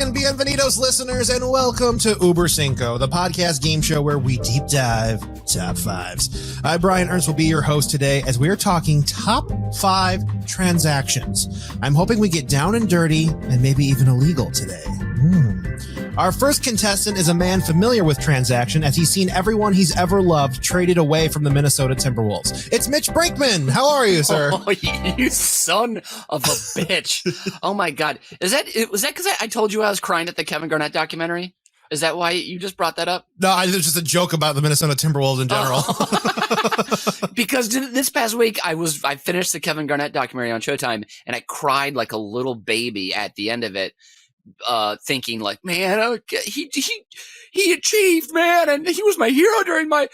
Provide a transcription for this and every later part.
fucking bienvenidos, listeners, and welcome to Über Cinco, the podcast game show where we deep dive top fives. I, Brian Ernst, will be your host today as we are talking top 5 transactions. I'm hoping we get down and dirty and maybe even illegal today. Our first contestant is a man familiar with transaction as he's seen everyone he's ever loved traded away from the Minnesota Timberwolves. It's Mitch Brinkman. How are you, sir? Oh, you son of a bitch. Oh my God. Was that because I told you I was crying at the Kevin Garnett documentary? Is that why you just brought that up? No, it was just a joke about the Minnesota Timberwolves in general. Oh. Because this past week I finished the Kevin Garnett documentary on Showtime and I cried like a little baby at the end of it. Thinking like, man, he achieved, man, and he was my hero during my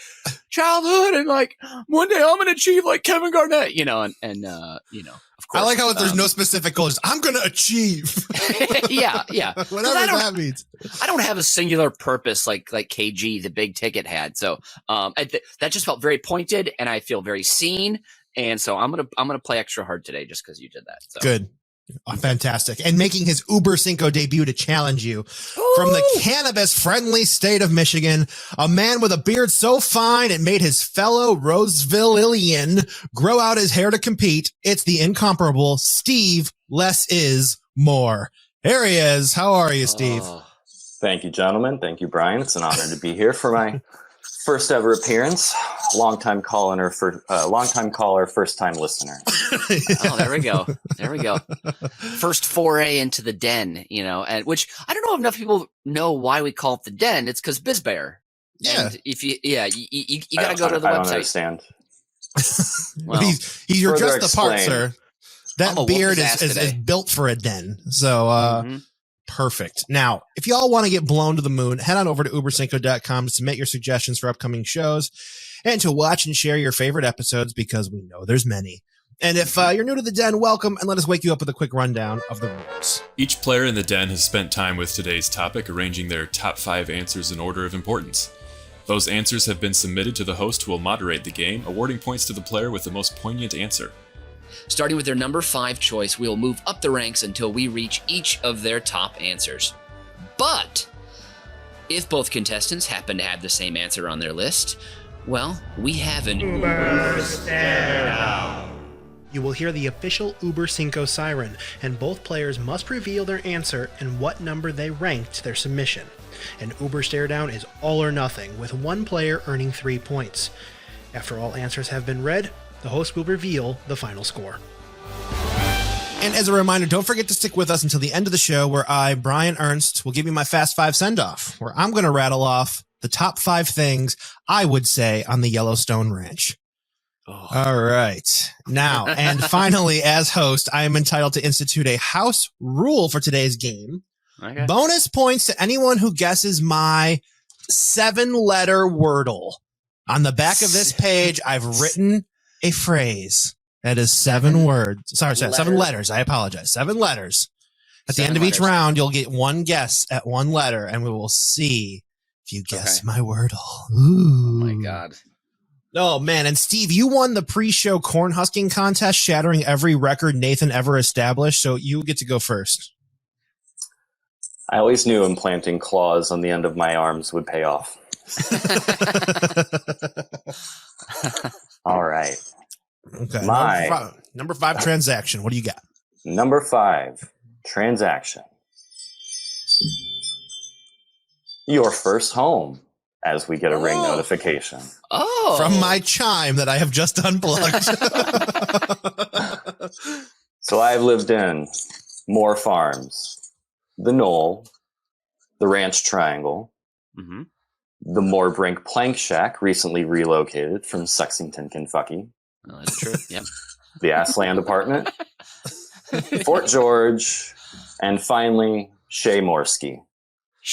childhood, and like one day I'm gonna achieve like Kevin Garnett, and of course. I like how there's no specific goals. I'm gonna achieve. yeah, whatever that means. I don't have a singular purpose like KG, the big ticket had. So that just felt very pointed, and I feel very seen, and so I'm gonna play extra hard today just because you did that. So. Good. Oh, fantastic. And making his Über Cinco debut to challenge you from the cannabis-friendly state of Michigan, a man with a beard so fine it made his fellow Rosevillian grow out his hair to compete. It's the incomparable Steve Less Is More. Here he is. How are you, Steve? Thank you, gentlemen. Thank you, Brian. It's an honor to be here for my first ever appearance. Long-time caller, first-time listener. Oh, there we go. First foray into the den, and which I don't know if enough people know why we call it the den. It's because BizBear. Yeah. And if you got to go to the website. I don't understand. Well, you're just the part, sir. That beard is built for a den. So, perfect. Now, if y'all want to get blown to the moon, head on over to ubercinco.com to submit your suggestions for upcoming shows and to watch and share your favorite episodes because we know there's many. And if you're new to the den, welcome, and let us wake you up with a quick rundown of the rules. Each player in the den has spent time with today's topic arranging their top 5 answers in order of importance. Those answers have been submitted to the host who will moderate the game, awarding points to the player with the most poignant answer. Starting with their number 5 choice, we will move up the ranks until we reach each of their top answers. But if both contestants happen to have the same answer on their list, well, we have an Uber stare-down. You will hear the official Über Cinco siren, and both players must reveal their answer and what number they ranked their submission. An Uber stare-down is all or nothing, with one player earning 3 points. After all answers have been read, the host will reveal the final score. And as a reminder, don't forget to stick with us until the end of the show where I, Brian Ernst, will give you my Fast 5 send-off, where I'm going to rattle off the top 5 things I would say on the Yellowstone Ranch. Oh. All right. Now, and finally, as host, I am entitled to institute a house rule for today's game. Okay. Bonus points to anyone who guesses my 7-letter Wordle. On the back of this page, I've written a phrase that is 7 words. Sorry, 7 letters. I apologize. 7 letters. At the end of each round, you'll get one guess at one letter, and we will see if you guess my Wordle. Ooh. Oh, my God. Oh, man. And Steve, you won the pre-show corn husking contest, shattering every record Nathan ever established. So you get to go first. I always knew implanting claws on the end of my arms would pay off. All right. Okay. Number 5 transaction. What do you got? Number 5 transaction. Your first home, as we get a ring notification. Oh. From my chime that I have just unplugged. So I've lived in Moore Farms, the Knoll, the Ranch Triangle, the Moorbrink Plank Shack, recently relocated from Sexington, Kentucky. Oh, that's true. Yep. The Assland Apartment, Fort George, and finally Shea Morsky,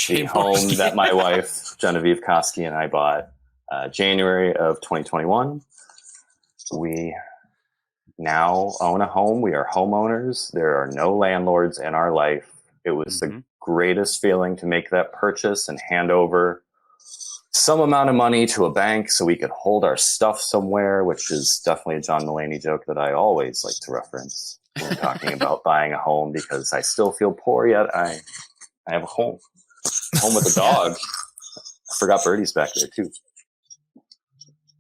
the home that my wife Genevieve Koski and I bought January of 2021. We now own a home. We are homeowners. There are no landlords in our life. It was the greatest feeling to make that purchase and hand over some amount of money to a bank so we could hold our stuff somewhere, which is definitely a John Mulaney joke that I always like to reference when talking about buying a home, because I still feel poor, yet I I have a home with a dog. I forgot Birdie's back there too.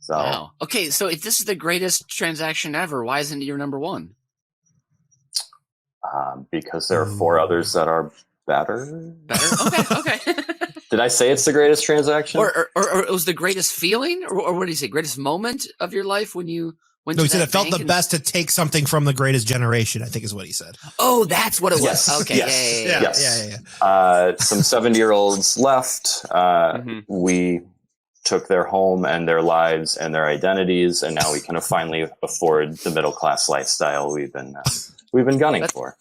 So, wow. Okay, so if this is the greatest transaction ever, why isn't it your number one? because there are 4 others that are better. Okay. Did I say it's the greatest transaction? Or it was the greatest feeling, or what did he say? Greatest moment of your life when you went? No, he to said that it felt bank the best to take something from the greatest generation, I think is what he said. Oh, that's what it was. Yes. Okay, Yes. yeah. Some 70-year-olds left. We took their home and their lives and their identities, and now we can finally afford the middle-class lifestyle we've been gunning for.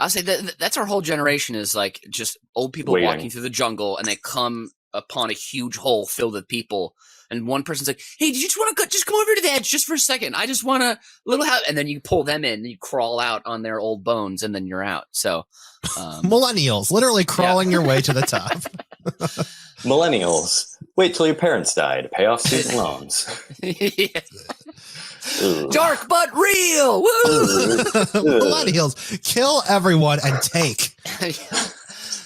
I'll say that's our whole generation, is like just old people walking through the jungle, and they come upon a huge hole filled with people, and one person's like, "Hey, do you just want to just come over to the edge just for a second? I just want a little help," and then you pull them in, and you crawl out on their old bones, and then you're out. So, millennials, literally crawling your way to the top. Millennials, wait till your parents die to pay off student loans. Dark but real. Woo! Millennials, kill everyone and take. Hey,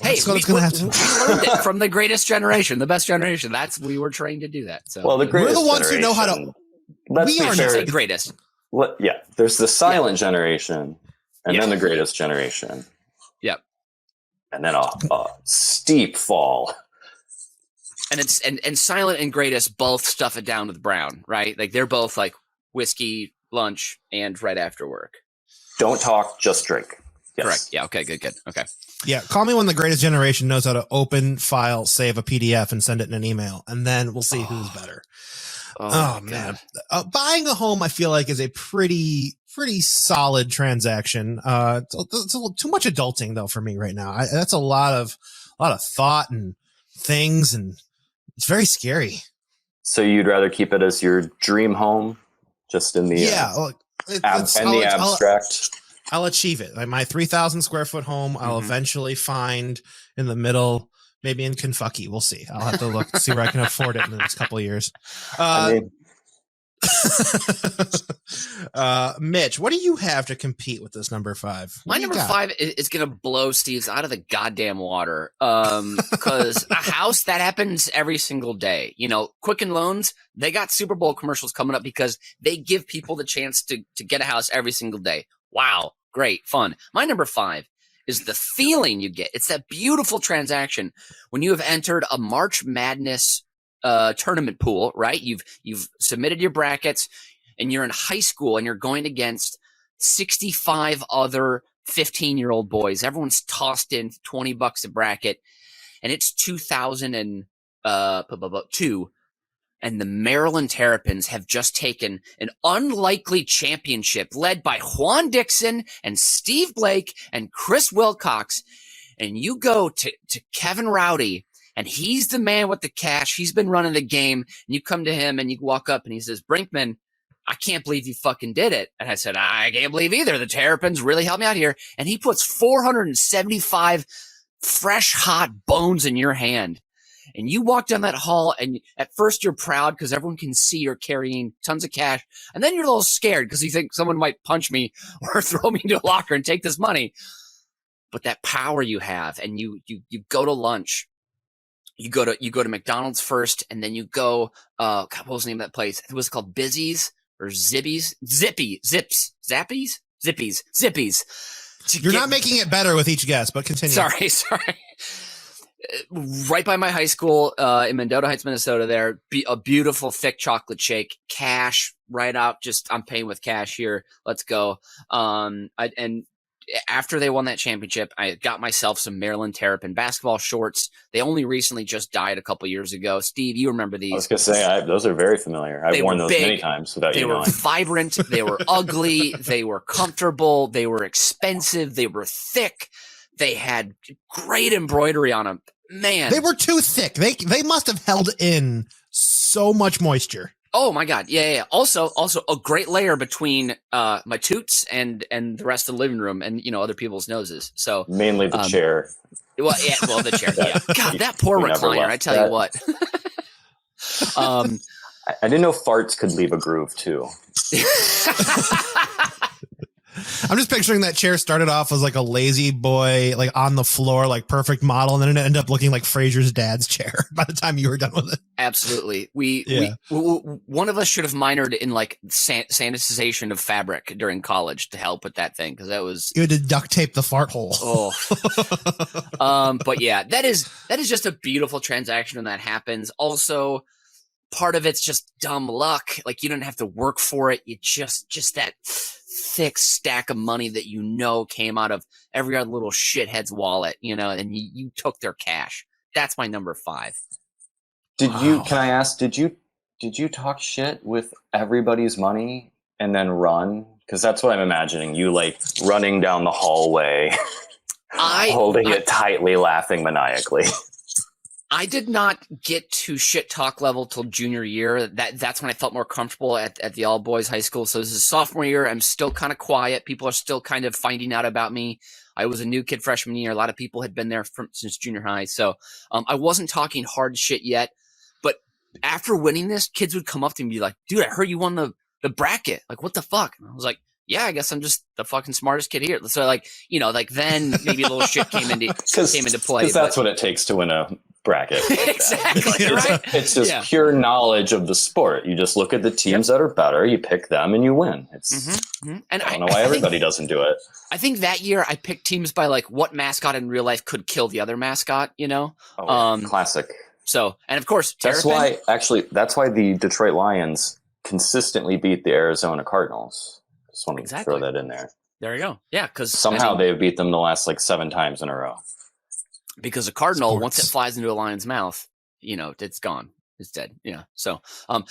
That's what it's going to have to. We learned it from the greatest generation, the best generation. We were trained to do that. So, well, the greatest we're the ones who know how to. Let's be fair. The greatest. Yeah, there's the silent generation, and then the greatest generation. Yep. And then a steep fall. And it's and silent and greatest both stuff it down with brown, right? Like they're both like whiskey, lunch, and right after work. Don't talk, just drink. Yes. Correct. Yeah. Okay. Good. Okay. Yeah. Call me when the greatest generation knows how to open, file, save a PDF, and send it in an email, and then we'll see who's better. Oh man, buying a home I feel like is a pretty solid transaction. It's a little too much adulting though for me right now. That's a lot of thought and things, and it's very scary. So you'd rather keep it as your dream home, just in the abstract. I'll achieve it. Like my 3,000 square foot home, I'll eventually find in the middle, maybe in Kentucky. We'll see. I'll have to look to see where I can afford it in the next couple of years. Mitch, what do you have to compete with this number 5? My number 5 is going to blow Steve's out of the goddamn water. Because a house that happens every single day. You know, Quicken Loans, they got Super Bowl commercials coming up because they give people the chance to get a house every single day. Wow. Great. Fun. My number 5 is the feeling you get. It's that beautiful transaction when you have entered a March Madness tournament pool, right? You've submitted your brackets and you're in high school and you're going against 65 other 15-year-old boys. Everyone's tossed in $20 a bracket, and it's 2002. And the Maryland Terrapins have just taken an unlikely championship led by Juan Dixon and Steve Blake and Chris Wilcox. And you go to Kevin Rowdy, and he's the man with the cash. He's been running the game. And you come to him and you walk up and he says, "Brinkman, I can't believe you fucking did it." And I said, "I can't believe either. The Terrapins really helped me out here." And he puts 475 fresh, hot bones in your hand. And you walk down that hall, and at first you're proud because everyone can see you're carrying tons of cash. And then you're a little scared because you think someone might punch me or throw me into a locker and take this money. But that power you have, and you go to lunch. You go to McDonald's first, and then you go, God, what was the name of that place? It was called Bizzy's or Zippies. You're not making it better with each guess, but continue. Sorry. Right by my high school in Mendota Heights, Minnesota, there, a beautiful thick chocolate shake, cash right out. Just I'm paying with cash here. Let's go. And after they won that championship, I got myself some Maryland Terrapin basketball shorts. They only recently just died a couple years ago. Steve, you remember these? I was going to say, those are very familiar. I've worn those many times without you knowing. They were vibrant. They were ugly. They were comfortable. They were expensive. They were thick. They had great embroidery on them. Man, they were too thick. They must have held in so much moisture. Oh my God. Yeah. Also a great layer between my toots and the rest of the living room and, other people's noses. So mainly the chair. Well, the chair. Yeah. God, that poor recliner. I tell you what. I didn't know farts could leave a groove too. I'm just picturing that chair started off as like a lazy boy, like on the floor, like perfect model, and then it ended up looking like Fraser's dad's chair by the time you were done with it. Absolutely. We one of us should have minored in like sanitization of fabric during college to help with that thing, because that was You had to duct tape the fart hole. But yeah, that is just a beautiful transaction when that happens. Also, part of it's just dumb luck. Like, you don't have to work for it. You just that thick stack of money that came out of every other little shithead's wallet, and you took their cash. That's my number 5. Can I ask, did you talk shit with everybody's money and then run? Because that's what I'm imagining. You like running down the hallway, holding it tightly, laughing maniacally. I did not get to shit talk level till junior year. That's when I felt more comfortable at the all boys high school. So this is sophomore year. I'm still kind of quiet. People are still kind of finding out about me. I was a new kid freshman year. A lot of people had been there since junior high. So I wasn't talking hard shit yet. But after winning this, kids would come up to me and be like, dude, I heard you won the bracket. Like, what the fuck? And I was like, yeah, I guess I'm just the fucking smartest kid here. So then maybe a little shit came into play. Because that's what it takes to win a bracket. Exactly, right? It's just pure knowledge of the sport. You just look at the teams that are better, you pick them, and you win. And I don't know why everybody doesn't do it. I think that year I picked teams by like what mascot in real life could kill the other mascot. Classic. So, and of course, that's why the Detroit Lions consistently beat the Arizona Cardinals. Just want to throw that in there. There you go. Yeah, because somehow they've beat them the last like 7 times in a row. Because a cardinal, once it flies into a lion's mouth, it's gone. It's dead. Yeah. So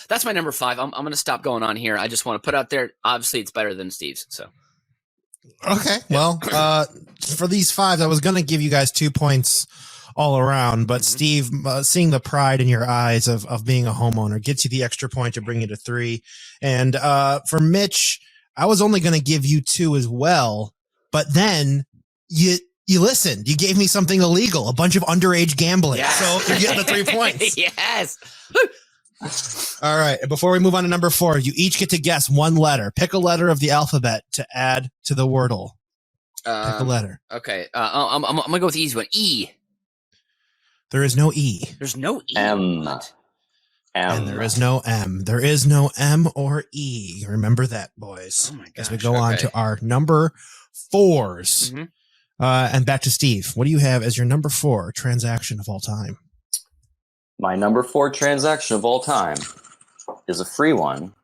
that's my number 5. I'm going to stop going on here. I just want to put out there, obviously, it's better than Steve's. So. Okay. Well, for these 5, I was going to give you guys 2 points all around, but Steve, seeing the pride in your eyes of being a homeowner gets you the extra point to bring you to 3. And for Mitch, I was only going to give you 2 as well, but then you listened. You gave me something illegal, a bunch of underage gambling. Yes. So you're getting the 3 points. Yes. All right. Before we move on to number 4, you each get to guess one letter. Pick a letter of the alphabet to add to the Wordle. Pick a letter. Okay. I'm going to go with the easy one. E. There is no E. There's no E. M. And there is no M. There is no M or E. Remember that, boys. Oh my gosh. As we go on to our number 4s. Mm-hmm. And back to Steve. What do you have as your number 4 transaction of all time? My number 4 transaction of all time is a free one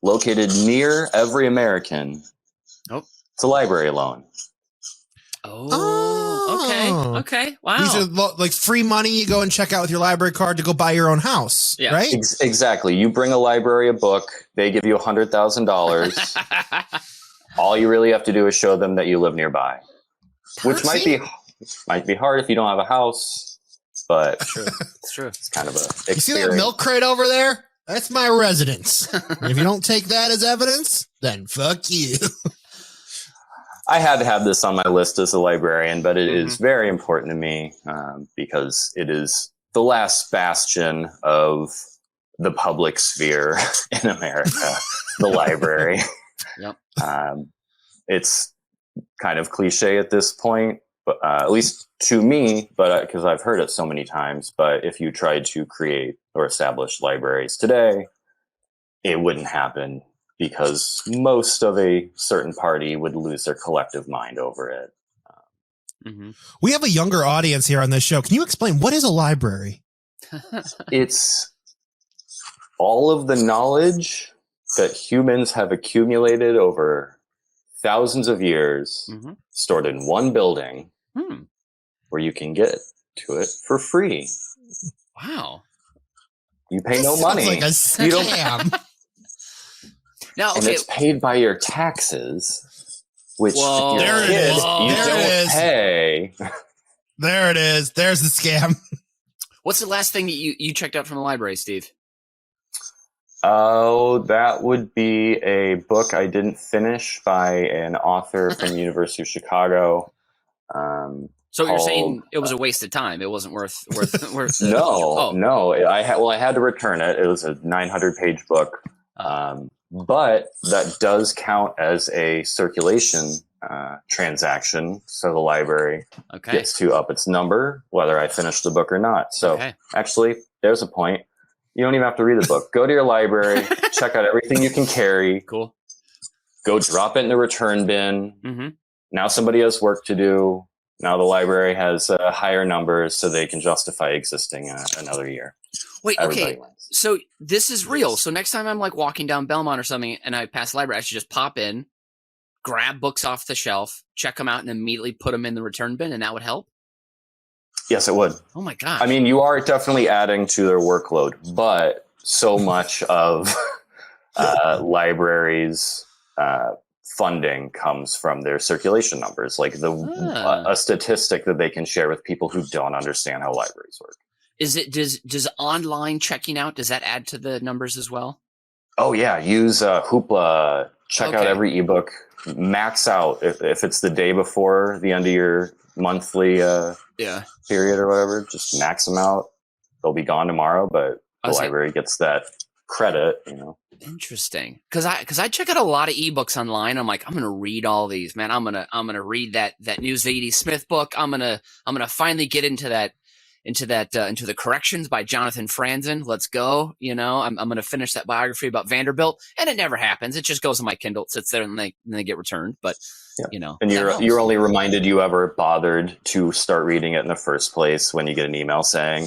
located near every American. Oh. It's a library loan. Oh, okay. Wow. These are like free money you go and check out with your library card to go buy your own house, right? Exactly. You bring a library a book, they give you $100,000. All you really have to do is show them that you live nearby. Which might be hard if you don't have a house, but it's true. It's kind of a experience. You see that milk crate over there? That's my residence. If you don't take that as evidence, then fuck you. I had to have this on my list as a librarian, but it is very important to me because it is the last bastion of the public sphere in America, the library. Yep. It's kind of cliche at this point, but at least to me, but because I've heard it so many times. But if you tried to create or establish libraries today, it wouldn't happen because most of a certain party would lose their collective mind over it. We have a younger audience here on this show. Can you explain what is a library? It's all of the knowledge that humans have accumulated over thousands of years stored in one building where you can get to it for free. Wow. You pay no money. Sounds like a scam. Now, and it's paid by your taxes, which there it is. Don't pay. There it is. There's the scam. What's the last thing that you checked out from the library, Steve? Oh, that would be a book I didn't finish by an author from the University of Chicago. So you're saying it was a waste of time? It wasn't worth. No. I had to return it. It was a 900-page book. But that does count as a circulation transaction. So the library gets to up its number, whether I finish the book or not. So actually, there's a point. You don't even have to read the book. Go to your library, check out everything you can carry. Cool. Go drop it in the return bin. Mm-hmm. Now somebody has work to do. Now the library has higher numbers so they can justify existing another year. Wait, Everybody okay. wins. So this is real. So next time I'm like walking down Belmont or something and I pass the library, I should just pop in, grab books off the shelf, check them out, and immediately put them in the return bin, and that would help? Yes, it would. Oh my gosh. I mean, you are definitely adding to their workload, but so much of libraries' funding comes from their circulation numbers, like a statistic that they can share with people who don't understand how libraries work. Does online checking out, does that add to the numbers as well? Oh yeah, use Hoopla. Check out every ebook. Max out if it's the day before the end of your monthly period or whatever. Just max them out. They'll be gone tomorrow, but the library gets that credit. Interesting, because I check out a lot of ebooks online. I'm like, I'm gonna read all these, man. I'm gonna read that new Z.D. Smith book. I'm gonna finally get into the corrections by Jonathan Franzen. Let's go. I'm going to finish that biography about Vanderbilt, and it never happens. It just goes on my Kindle. It sits there and they get returned. But, and you're only reminded you ever bothered to start reading it in the first place when you get an email saying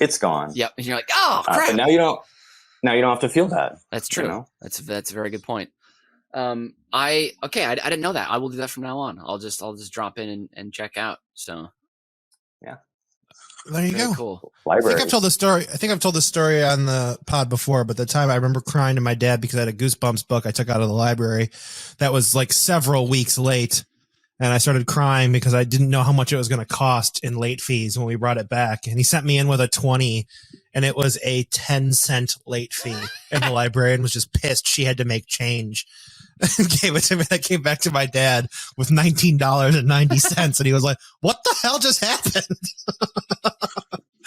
it's gone. Yep. And you're like, oh, crap. But now you don't have to feel bad. That's true. That's a very good point. I didn't know that. I will do that from now on. I'll just drop in and check out. So, yeah. There you go. Cool. I think I've told this story on the pod before, but the time I remember crying to my dad because I had a Goosebumps book I took out of the library that was like several weeks late. And I started crying because I didn't know how much it was going to cost in late fees when we brought it back. And he sent me in with a 20, and it was a 10-cent late fee. And the librarian was just pissed she had to make change. And gave it to me. I came back to my dad with $19.90, and he was like, "What the hell just happened?"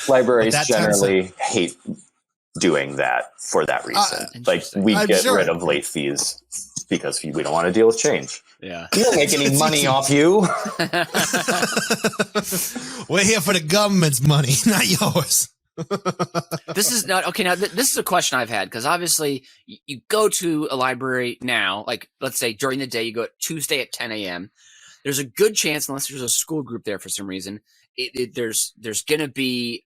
Libraries generally hate doing that for that reason. Like we get rid of late fees because we don't want to deal with change. Yeah, we don't make any money off you. We're here for the government's money, not yours. This is not okay. Now, this is a question I've had because obviously you go to a library now, like let's say during the day, you go Tuesday at 10 a.m. There's a good chance, unless there's a school group there for some reason, there's going to be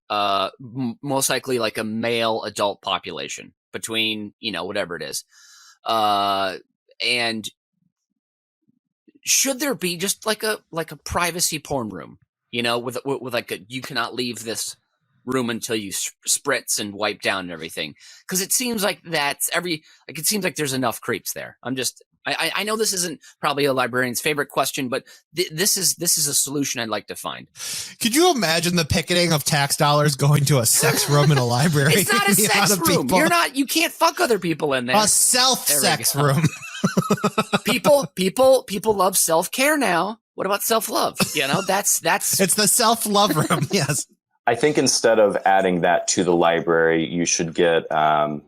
most likely like a male adult population between, whatever it is. And should there be just like a privacy porn room, with like you cannot leave this room until you spritz and wipe down and everything, because it seems like it seems like there's enough creeps there. I know this isn't probably a librarian's favorite question, but this is a solution I'd like to find. Could you imagine the picketing of tax dollars going to a sex room in a library? It's not a sex room. You can't fuck other people in there. A self-sex room. People love self-care now. What about self-love? That's it's the self-love room. Yes. I think instead of adding that to the library, you should get an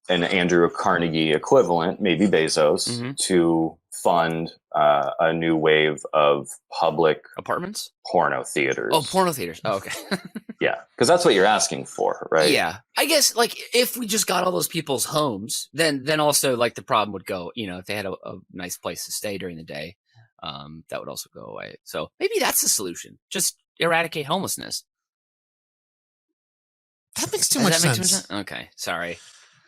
Andrew Carnegie equivalent, maybe Bezos, to fund a new wave of public apartments, porno theaters. Oh, porno theaters. Oh, okay. Yeah, because that's what you're asking for, right? Yeah, I guess like if we just got all those people's homes, then also like the problem would go. If they had a nice place to stay during the day, that would also go away. So maybe that's the solution. Just eradicate homelessness. That makes too much sense. Okay, sorry.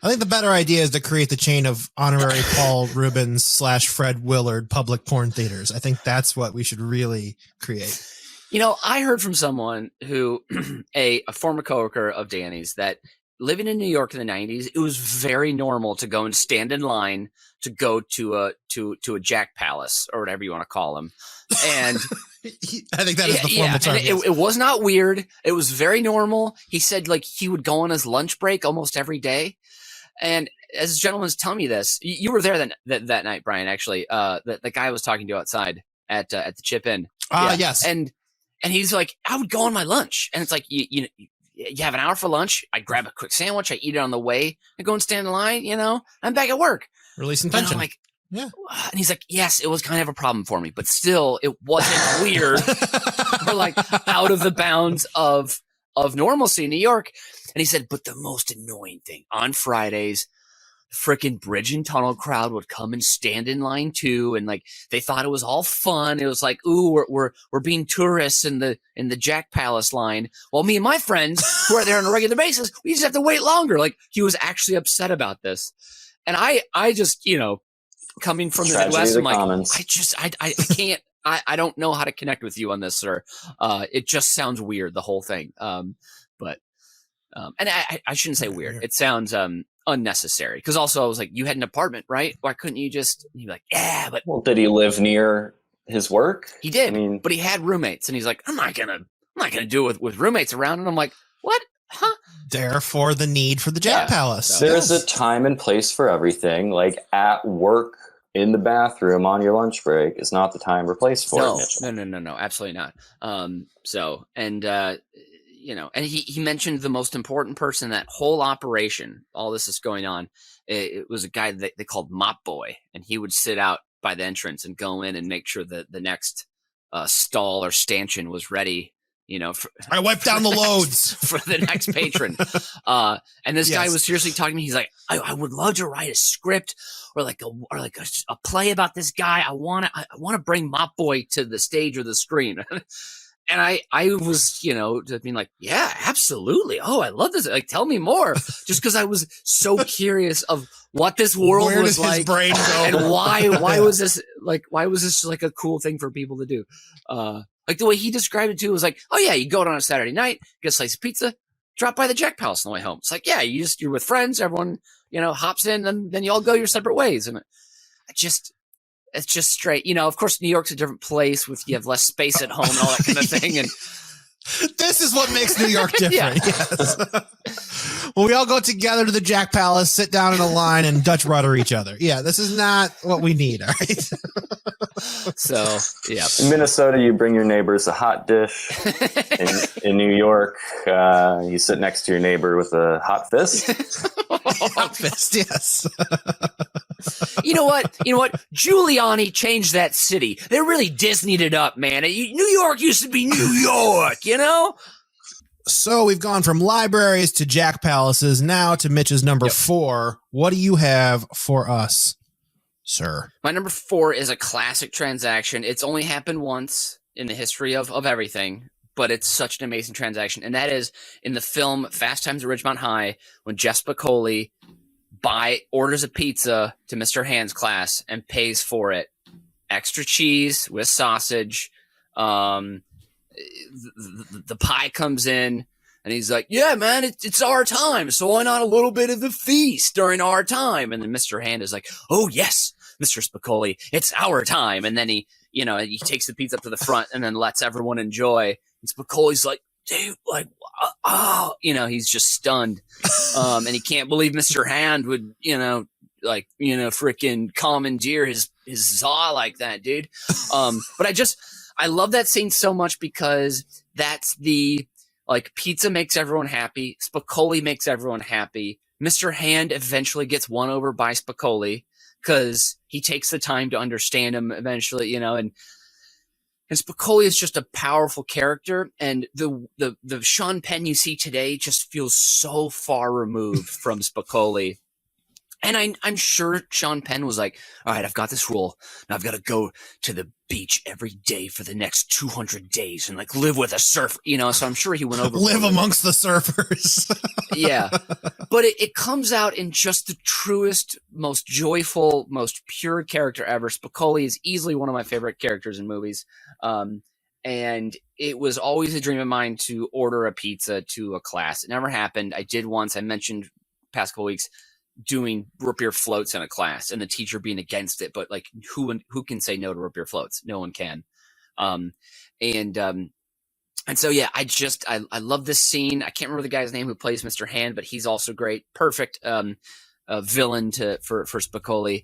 I think the better idea is to create the chain of honorary Paul Rubens / Fred Willard public porn theaters. I think that's what we should really create. I heard from someone who, a former coworker of Danny's, that living in New York in the 90s, it was very normal to go and stand in line to go to a Jack Palace or whatever you want to call them. And I think that is the formal term. It was not weird. It was very normal. He said like he would go on his lunch break almost every day. And as this gentleman was telling me this, you were there that night, Brian, actually, the guy I was talking to outside at the Chip Inn. Yes. And he's like, I would go on my lunch. And it's like, you have an hour for lunch. I grab a quick sandwich. I eat it on the way. I go and stand in line, I'm back at work. Releasing And I'm tension. like, Yeah. and he's like, yes, it was kind of a problem for me, but still, it wasn't weird or like out of the bounds of normalcy in New York. And he said, but the most annoying thing on Fridays, freaking bridge and tunnel crowd would come and stand in line too, and like they thought it was all fun. It was like, ooh, we're being tourists in the Jack Palace line. Well, me and my friends who are there on a regular basis, we just have to wait longer. Like he was actually upset about this, and I just, you know, coming from the Midwest, I'm like, I can't. I don't know how to connect with you on this, sir. It just sounds weird, the whole thing. And I shouldn't say weird. It sounds unnecessary. Because also I was like, you had an apartment, right? Why couldn't you just? And you're like, yeah, but Well, did he live near his work? he did. I mean, but he had roommates, and he's like, I'm not gonna do it with roommates around. And I'm like, what? Huh? Therefore, the need for the Jack Palace. So- there's a time and place for everything. Like at work, in the bathroom on your lunch break is not the time or place for it, Mitchell. No, absolutely not. You know, and he mentioned the most important person in that whole operation. All this is going on. It was a guy that they called Mop Boy, and he would sit out by the entrance and go in and make sure that the next stall or stanchion was ready. You know, I wiped down the loads for the next patron. And this guy Yes. was seriously talking to me. He's like, I would love to write a script or like a play about this guy. I want to bring Mop Boy to the stage or the screen. And I was, you know, just being like, yeah, absolutely. Oh, I love this. Like, tell me more. Just because I was so curious of what this world Where was does his like, brain go? and why was this like a cool thing for people to do? Like the way he described it too was like, oh yeah, you go out on a Saturday night, get a slice of pizza, drop by the Jack Palace on the way home. It's like, yeah, you're with friends, everyone, you know, hops in, and then you all go your separate ways. And it's just straight, you know, of course New York's a different place with, you have less space at home and all that kind of thing. And This is what makes New York different. Yeah. Yes. Well, we all go together to the Jack Palace, sit down in a line, and Dutch rudder each other. Yeah, this is not what we need. All right. so, yeah. In Minnesota, you bring your neighbors a hot dish. In New York, you sit next to your neighbor with a hot fist. Hot fist, yes. You know what? Giuliani changed that city. They really Disneyed it up, man. New York used to be New York, you know? So we've gone from libraries to Jack Palaces, now to Mitch's number 4. What do you have for us, sir? My number 4 is a classic transaction. It's only happened once in the history of everything, but it's such an amazing transaction. And that is in the film Fast Times at Ridgemont High, when Jeff Spicoli orders a pizza to Mr. Hand's class and pays for it. Extra cheese with sausage. The pie comes in, and he's like, yeah, man, it's our time, so why not a little bit of the feast during our time? And then Mr. Hand is like, oh, yes, Mr. Spicoli, it's our time. And then he takes the pizza up to the front and then lets everyone enjoy. And Spicoli's like, dude, like, oh, you know, he's just stunned. And he can't believe Mr. Hand would, freaking commandeer his Zaw like that, dude. But I love that scene so much because that's pizza makes everyone happy. Spicoli makes everyone happy. Mr. Hand eventually gets won over by Spicoli because he takes the time to understand him eventually, you know, and Spicoli is just a powerful character, and the Sean Penn you see today just feels so far removed from Spicoli. And I'm sure Sean Penn was like, all right, I've got this rule. Now I've got to go to the beach every day for the next 200 days and like live with a surfer, you know? So I'm sure he went over. Live amongst the surfers. Yeah. But it comes out in just the truest, most joyful, most pure character ever. Spicoli is easily one of my favorite characters in movies. And it was always a dream of mine to order a pizza to a class. It never happened. I did once. I mentioned past couple weeks doing root beer floats in a class and the teacher being against it. But like who can say no to root beer floats? No one can. And so, yeah, I love this scene. I can't remember the guy's name who plays Mr. Hand, but he's also great. Perfect villain for Spicoli.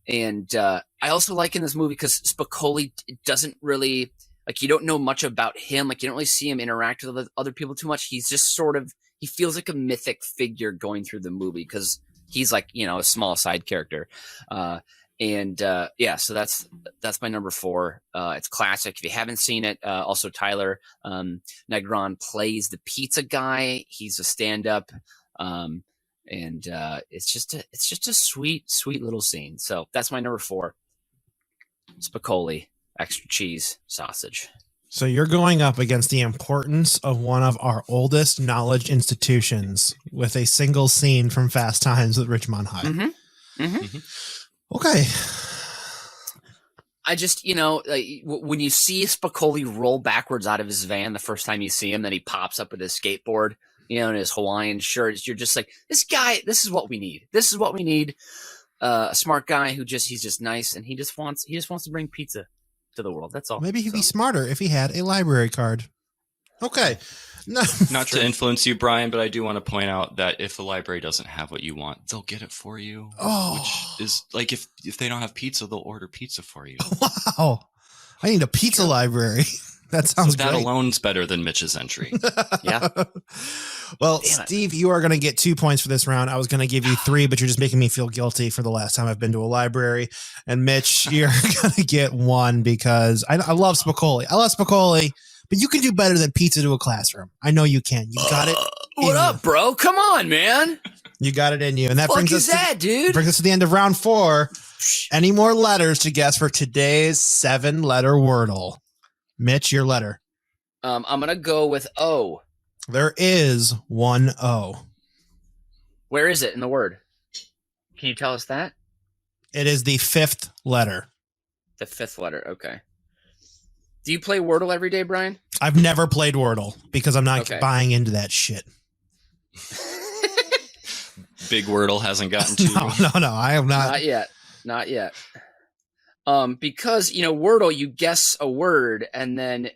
And I also like in this movie because Spicoli doesn't really, like, you don't know much about him. Like, you don't really see him interact with other people too much. He's just he feels like a mythic figure going through the movie because he's like, a small side character. So that's my number 4. It's classic. If you haven't seen it, also Tyler Negron plays the pizza guy. He's a stand-up, and it's just a sweet little scene. So that's my number 4. Spicoli, extra cheese, sausage. So you're going up against the importance of one of our oldest knowledge institutions with a single scene from Fast Times at Ridgemont High. Mm-hmm. Mm-hmm. Okay. I just, when you see Spicoli roll backwards out of his van the first time you see him, then he pops up with his skateboard, in his Hawaiian shirt. You're just like, this guy, this is what we need. This is what we need. A smart guy he's just nice, and he just wants to bring pizza to the world. That's all. Maybe he'd be smarter if he had a library card. Okay. No. Not to influence you, Brian, but I do want to point out that if the library doesn't have what you want, they'll get it for you. Oh. Which is like if they don't have pizza, they'll order pizza for you. Wow. I need a pizza library. That sounds so that great. alone's better than Mitch's entry. Yeah. Well, Steve, you are going to get 2 points for this round. I was going to give you 3, but you're just making me feel guilty for the last time I've been to a library. And Mitch, you're going to get 1 because I love Spicoli. I love Spicoli, but you can do better than pizza to a classroom. I know you can. You got it. What up, bro? Come on, man. You got it in you. And that brings us dude? Brings us to the end of round 4. Any more letters to guess for today's 7-letter Wordle? Mitch, your letter. I'm going to go with O. There is 1 O. Where is it in the word? Can you tell us that? It is the 5th letter. The 5th letter. Okay. Do you play Wordle every day, Brian? I've never played Wordle because I'm not buying into that shit. Big Wordle hasn't gotten to you. No, I am not. Not yet. Because, Wordle, you guess a word and then,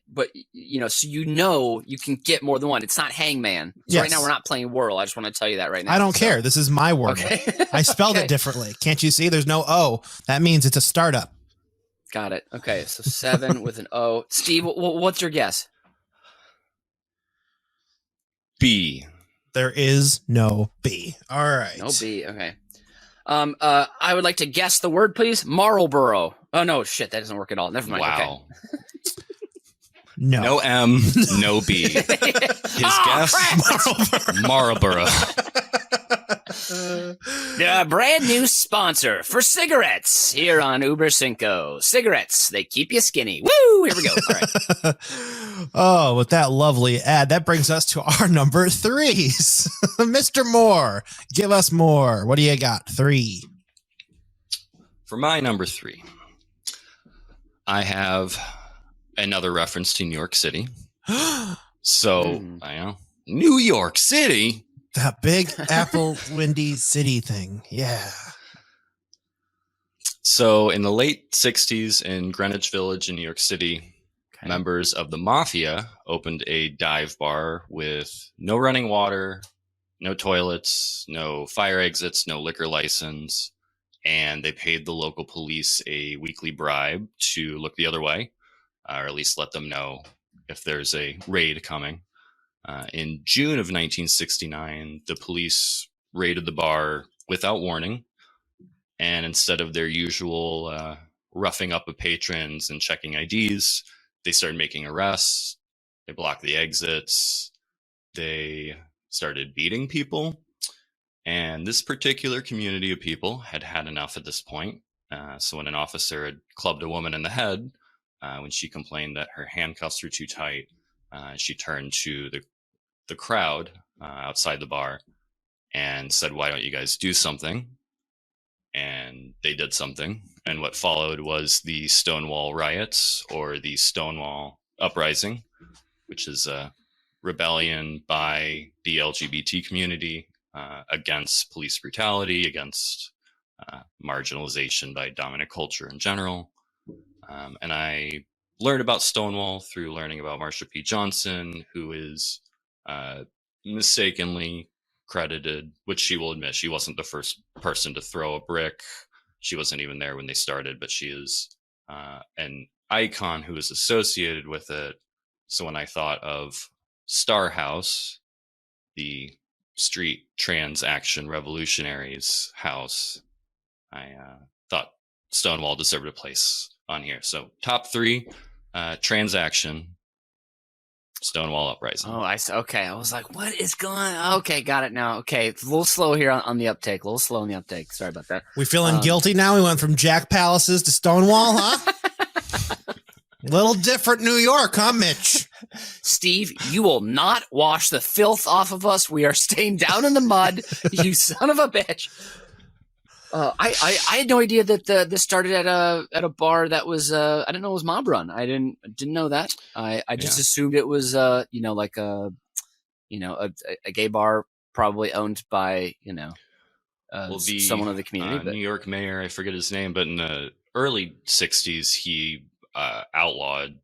so you can get more than one. It's not Hangman. So yes. Right now we're not playing Wordle. I just want to tell you that right now. I don't care. This is my Wordle. Okay. I spelled it differently. Can't you see? There's no O. That means it's a startup. Got it. Okay. So 7 with an O. Steve, what's your guess? B. There is no B. All right. No B. Okay. I would like to guess the word, please. Marlboro. Oh no, shit, that doesn't work at all. Never mind. Wow. Okay. No. No M, no B. His guess, Marlboro. The brand new sponsor for cigarettes here on Uber Cinco. Cigarettes, they keep you skinny. Woo! Here we go. All right. Oh, with that lovely ad, that brings us to our number 3s. Mr. Moore, give us more. What do you got? 3. For my number 3, I have another reference to New York City. So, I know. New York City? That big Apple Windy City thing. Yeah. So in the late 60s in Greenwich Village in New York City, members of the mafia opened a dive bar with no running water, no toilets, no fire exits, no liquor license. And they paid the local police a weekly bribe to look the other way, or at least let them know if there's a raid coming. In June of 1969, the police raided the bar without warning. And instead of their usual roughing up of patrons and checking IDs, they started making arrests. They blocked the exits. They started beating people. And this particular community of people had had enough at this point. So when an officer had clubbed a woman in the head, when she complained that her handcuffs were too tight, she turned to the crowd outside the bar and said, "Why don't you guys do something?" And they did something. And what followed was the Stonewall riots, or the Stonewall Uprising, which is a rebellion by the LGBT community against police brutality, against marginalization by dominant culture in general. And I learned about Stonewall through learning about Marsha P. Johnson, who is mistakenly credited, which she will admit, she wasn't the first person to throw a brick. She wasn't even there when they started, but she is an icon who is associated with it. So when I thought of Star House, the street transaction revolutionaries house, I thought Stonewall deserved a place on here. So top 3, transaction, Stonewall Uprising. Oh, okay. I was like, what is going on? Okay, got it now. Okay, it's a little slow here on the uptake. A little slow on the uptake. Sorry about that. We feeling guilty now? We went from Jack Palaces to Stonewall, huh? Little different New York, huh, Mitch? Steve, you will not wash the filth off of us. We are staying down in the mud. You son of a bitch. I had no idea that this started at a bar that was I didn't know it was mob run. I didn't know that. I just assumed it was like a gay bar probably owned by someone of the community. But New York mayor, I forget his name, but in the early 60s he outlawed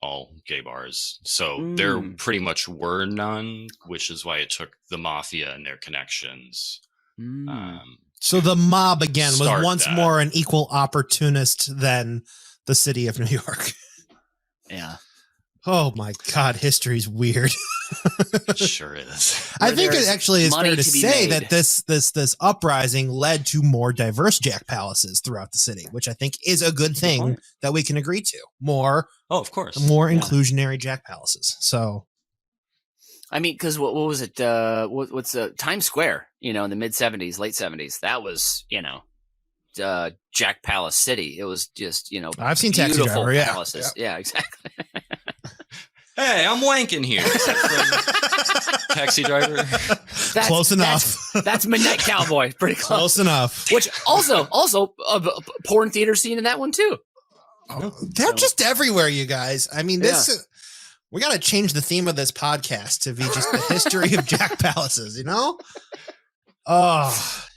all gay bars. So there pretty much were none, which is why it took the mafia and their connections. So the mob again was once that. more an equal opportunist than the city of New York. Yeah. Oh my God, history's weird. It sure is. I think it actually is fair to be say made. that this uprising led to more diverse Jack Palaces throughout the city, which I think is a good thing that we can agree to. More of course. More inclusionary Jack Palaces. So I mean, because what was it? What's Times Square? In the mid '70s, late '70s, that was Jack Palace City. It was just I've seen Taxi beautiful Driver, palaces. Yeah, exactly. Hey, I'm wanking here. Is that from Taxi Driver? Close enough. That's Midnight Cowboy. Pretty close. Close enough. Which also porn theater scene in that one too. They're just everywhere, you guys. I mean, we got to change the theme of this podcast to be just the history of Jack Palaces, Oh,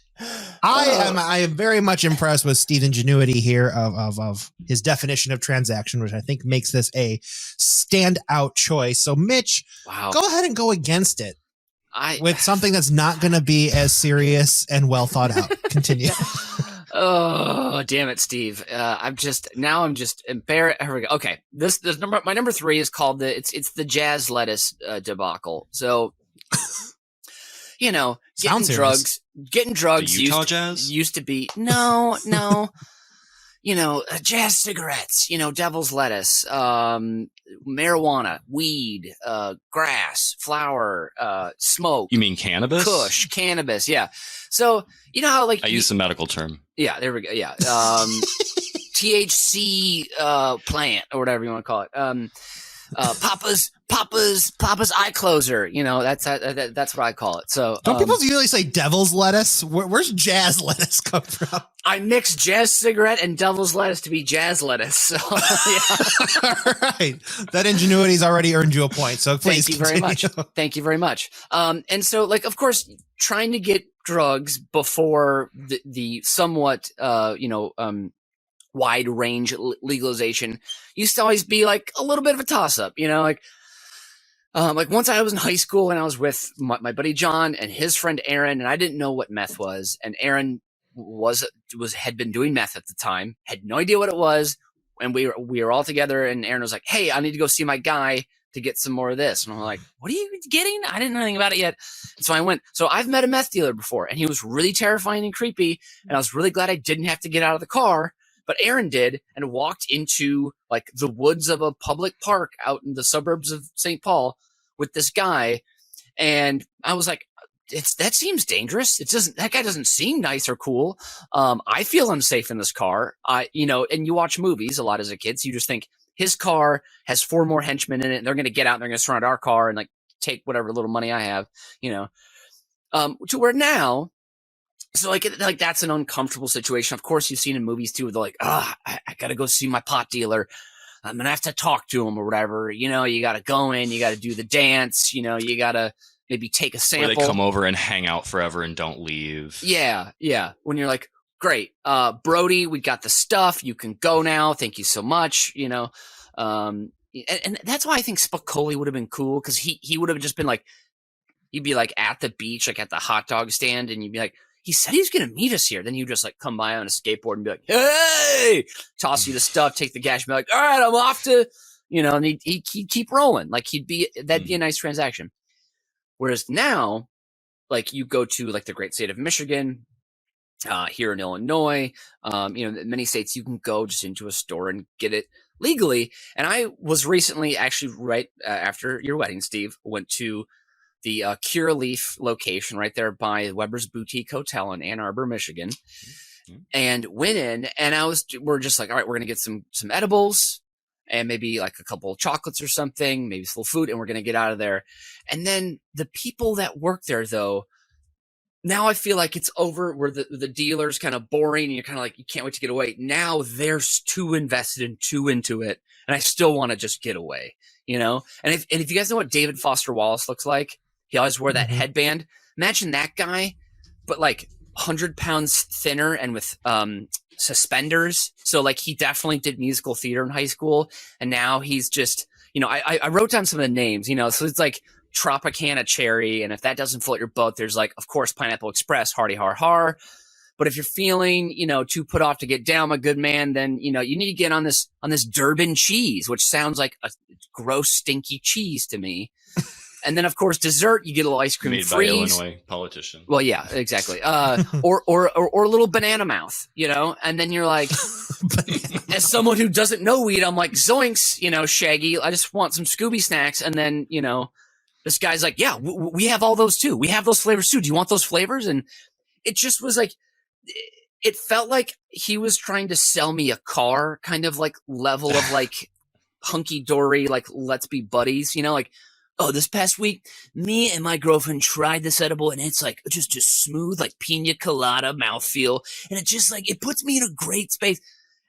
I am very much impressed with Steve's ingenuity here of his definition of transaction, which I think makes this a standout choice. So, Mitch, go ahead and go against it with something that's not going to be as serious and well thought out. Continue. Oh, damn it, Steve. I'm just embarrassed. Here we go. Okay. My number 3 is called it's the jazz lettuce debacle. So, getting drugs Utah Jazz used to be no, jazz cigarettes, devil's lettuce, marijuana, weed, grass, flower, smoke. You mean cannabis? Kush, cannabis. Yeah. So, how I use the medical term. Yeah, there we go. Yeah. THC plant or whatever you want to call it. Papa's eye closer. That's what I call it. So don't people usually say devil's lettuce? Where's jazz lettuce come from? I mix jazz cigarette and devil's lettuce to be jazz lettuce. So, yeah. All right. That ingenuity's already earned you a point. So please Thank you very much. Thank you very much. And so of course, trying to get drugs before the somewhat, wide range legalization used to always be a little bit of a toss up, once I was in high school and I was with my buddy John and his friend Aaron, and I didn't know what meth was. And Aaron had been doing meth at the time, had no idea what it was. And we were all together and Aaron was like, hey, I need to go see my guy to get some more of this. And I'm like, what are you getting? I didn't know anything about it yet. And so I went. So I've met a meth dealer before and he was really terrifying and creepy. And I was really glad I didn't have to get out of the car. But Aaron did and walked into the woods of a public park out in the suburbs of St. Paul with this guy. And I was like, that seems dangerous. That guy doesn't seem nice or cool. I feel unsafe in this car. And you watch movies a lot as a kid. So you just think his car has 4 more henchmen in it and they're going to get out and they're going to surround our car and take whatever little money I have, to where now, so that's an uncomfortable situation. Of course, you've seen in movies too. They're like, I got to go see my pot dealer. I'm going to have to talk to him or whatever. You got to go in, you got to do the dance, you got to maybe take a sample. Or they come over and hang out forever and don't leave. Yeah. Yeah. When you're like, great, Brody, we got the stuff. You can go now. Thank you so much. And that's why I think Spicoli would have been cool. Cause he would have just been he'd be at the beach, at the hot dog stand. And you'd be like, he said he's going to meet us here. Then you just come by on a skateboard and be like, hey, toss you the stuff, take the cash and be like, all right, I'm off to, and he'd keep rolling. That'd be a nice transaction. Whereas now like you go to like the great state of Michigan, here in Illinois, in many states you can go just into a store and get it legally. And I was recently actually right after your wedding, Steve, went to the Curaleaf location right there by Weber's Boutique Hotel in Ann Arbor, Michigan, and went in, and we're just like, all right, we're gonna get some edibles and maybe like a couple of chocolates or something, maybe some food, and we're gonna get out of there. And then the people that work there, though, now I feel like it's over where the dealer's kind of boring and you're kind of like, you can't wait to get away. Now they're too invested and too into it, and I still want to just get away, And if you guys know what David Foster Wallace looks like, he always wore that headband. Imagine that guy, but like 100 pounds thinner and with suspenders. So like he definitely did musical theater in high school, and now he's just, I wrote down some of the names, so it's like Tropicana Cherry, and if that doesn't float your boat, there's like, of course, Pineapple Express, Hardy Har Har. But if you're feeling, too put off to get down, my good man, then you need to get on this Durban cheese, which sounds like a gross, stinky cheese to me. And then, of course, dessert, you get a little ice cream made freeze. by Illinois politician. Well, yeah, exactly. Or a little banana mouth, And then you're like, as someone who doesn't know weed, I'm like, zoinks, Shaggy. I just want some Scooby snacks. And then, this guy's like, yeah, we have all those too. We have those flavors too. Do you want those flavors? And it just was like, it felt like he was trying to sell me a car, kind of like level of like hunky dory, like let's be buddies, like, oh, this past week, me and my girlfriend tried this edible, and it's like just smooth, like pina colada mouthfeel. And it just like, it puts me in a great space.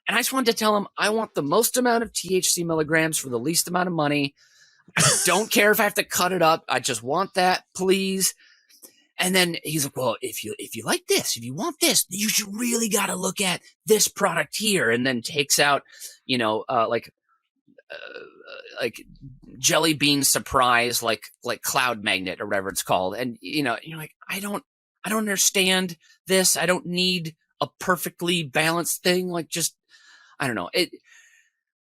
And I just wanted to tell him, I want the most amount of THC milligrams for the least amount of money. I don't care if I have to cut it up. I just want that, please. And then he's like, well, if you like this, if you want this, you should really got to look at this product here. And then takes out, like jelly bean surprise, like cloud magnet or whatever it's called. And, you're like, I don't understand this. I don't need a perfectly balanced thing. Like, just, I don't know.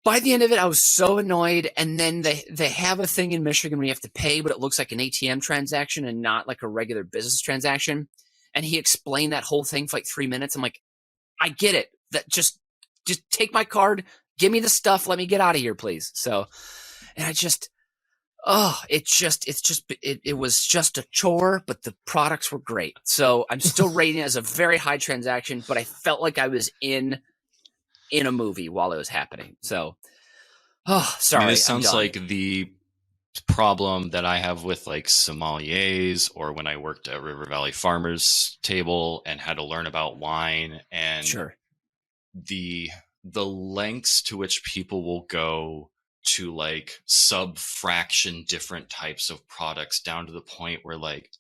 By the end of it, I was so annoyed. And then they have a thing in Michigan where you have to pay, but it looks like an ATM transaction and not like a regular business transaction. And he explained that whole thing for like 3 minutes. I'm like, I get it. That just take my card, give me the stuff, let me get out of here, please. So, and it was just a chore, but the products were great. So I'm still rating it as a very high transaction, but I felt like I was in a movie while it was happening. So, sorry. I mean, this sounds like the problem that I have with like sommeliers, or when I worked at River Valley Farmers table and had to learn about wine, and sure, the lengths to which people will go to like sub-fraction different types of products, down to the point where like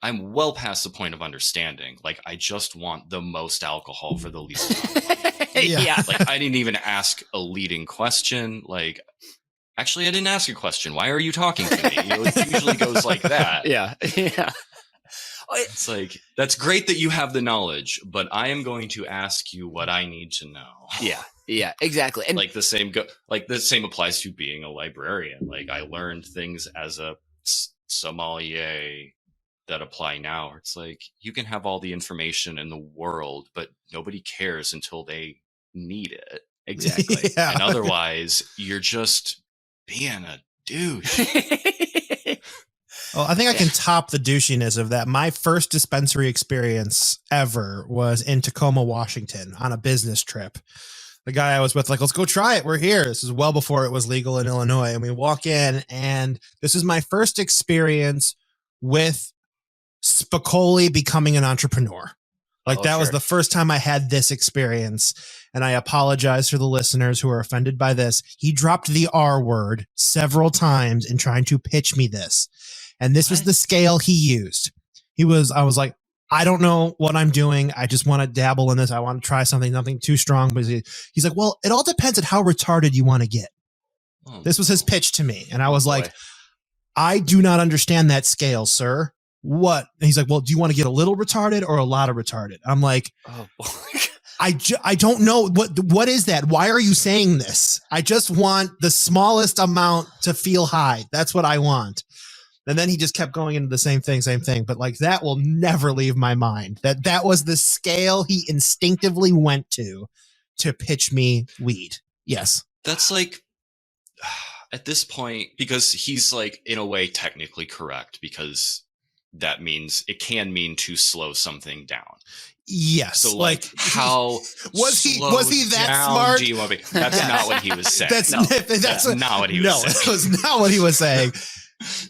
I'm well past the point of understanding. Like, I just want the most alcohol for the least amount of money. Yeah. Like, I didn't even ask a leading question. Like, actually, I didn't ask a question. Why are you talking to me? It usually goes like that. Yeah. Yeah. It's like, that's great that you have the knowledge, but I am going to ask you what I need to know. Yeah. Yeah, exactly. And like the same applies to being a librarian. Like, I learned things as a sommelier that apply now. It's like, you can have all the information in the world, but nobody cares until they need it. Exactly. Yeah. And otherwise, you're just being a douche. Well, I think I can top the douchiness of that. My first dispensary experience ever was in Tacoma, Washington, on a business trip. The guy I was with, like, let's go try it. We're here. This is well before it was legal in Illinois. And we walk in, and this is my first experience with Spicoli becoming an entrepreneur. Like, that was the first time I had this experience. And I apologize for the listeners who are offended by this. He dropped the R word several times in trying to pitch me this. And this was the scale he used. I was like, I don't know what I'm doing. I just want to dabble in this. I want to try something, nothing too strong. But he's like, well, it all depends on how retarded you want to get. This was his pitch to me. And I was like, I do not understand that scale, sir. What? And he's like, well, do you want to get a little retarded or a lot of retarded? I'm like, oh boy. I don't know. What is that? Why are you saying this? I just want the smallest amount to feel high. That's what I want. And then he just kept going into the same thing. But like that will never leave my mind. That was the scale he instinctively went to pitch me weed. Yes. That's like, at this point, because he's like in a way technically correct, because that means it can mean to slow something down. Yes. So like how was he that smart? Do you want to be? That's not what he was saying. That's not what he was saying. No, that was not what he was saying.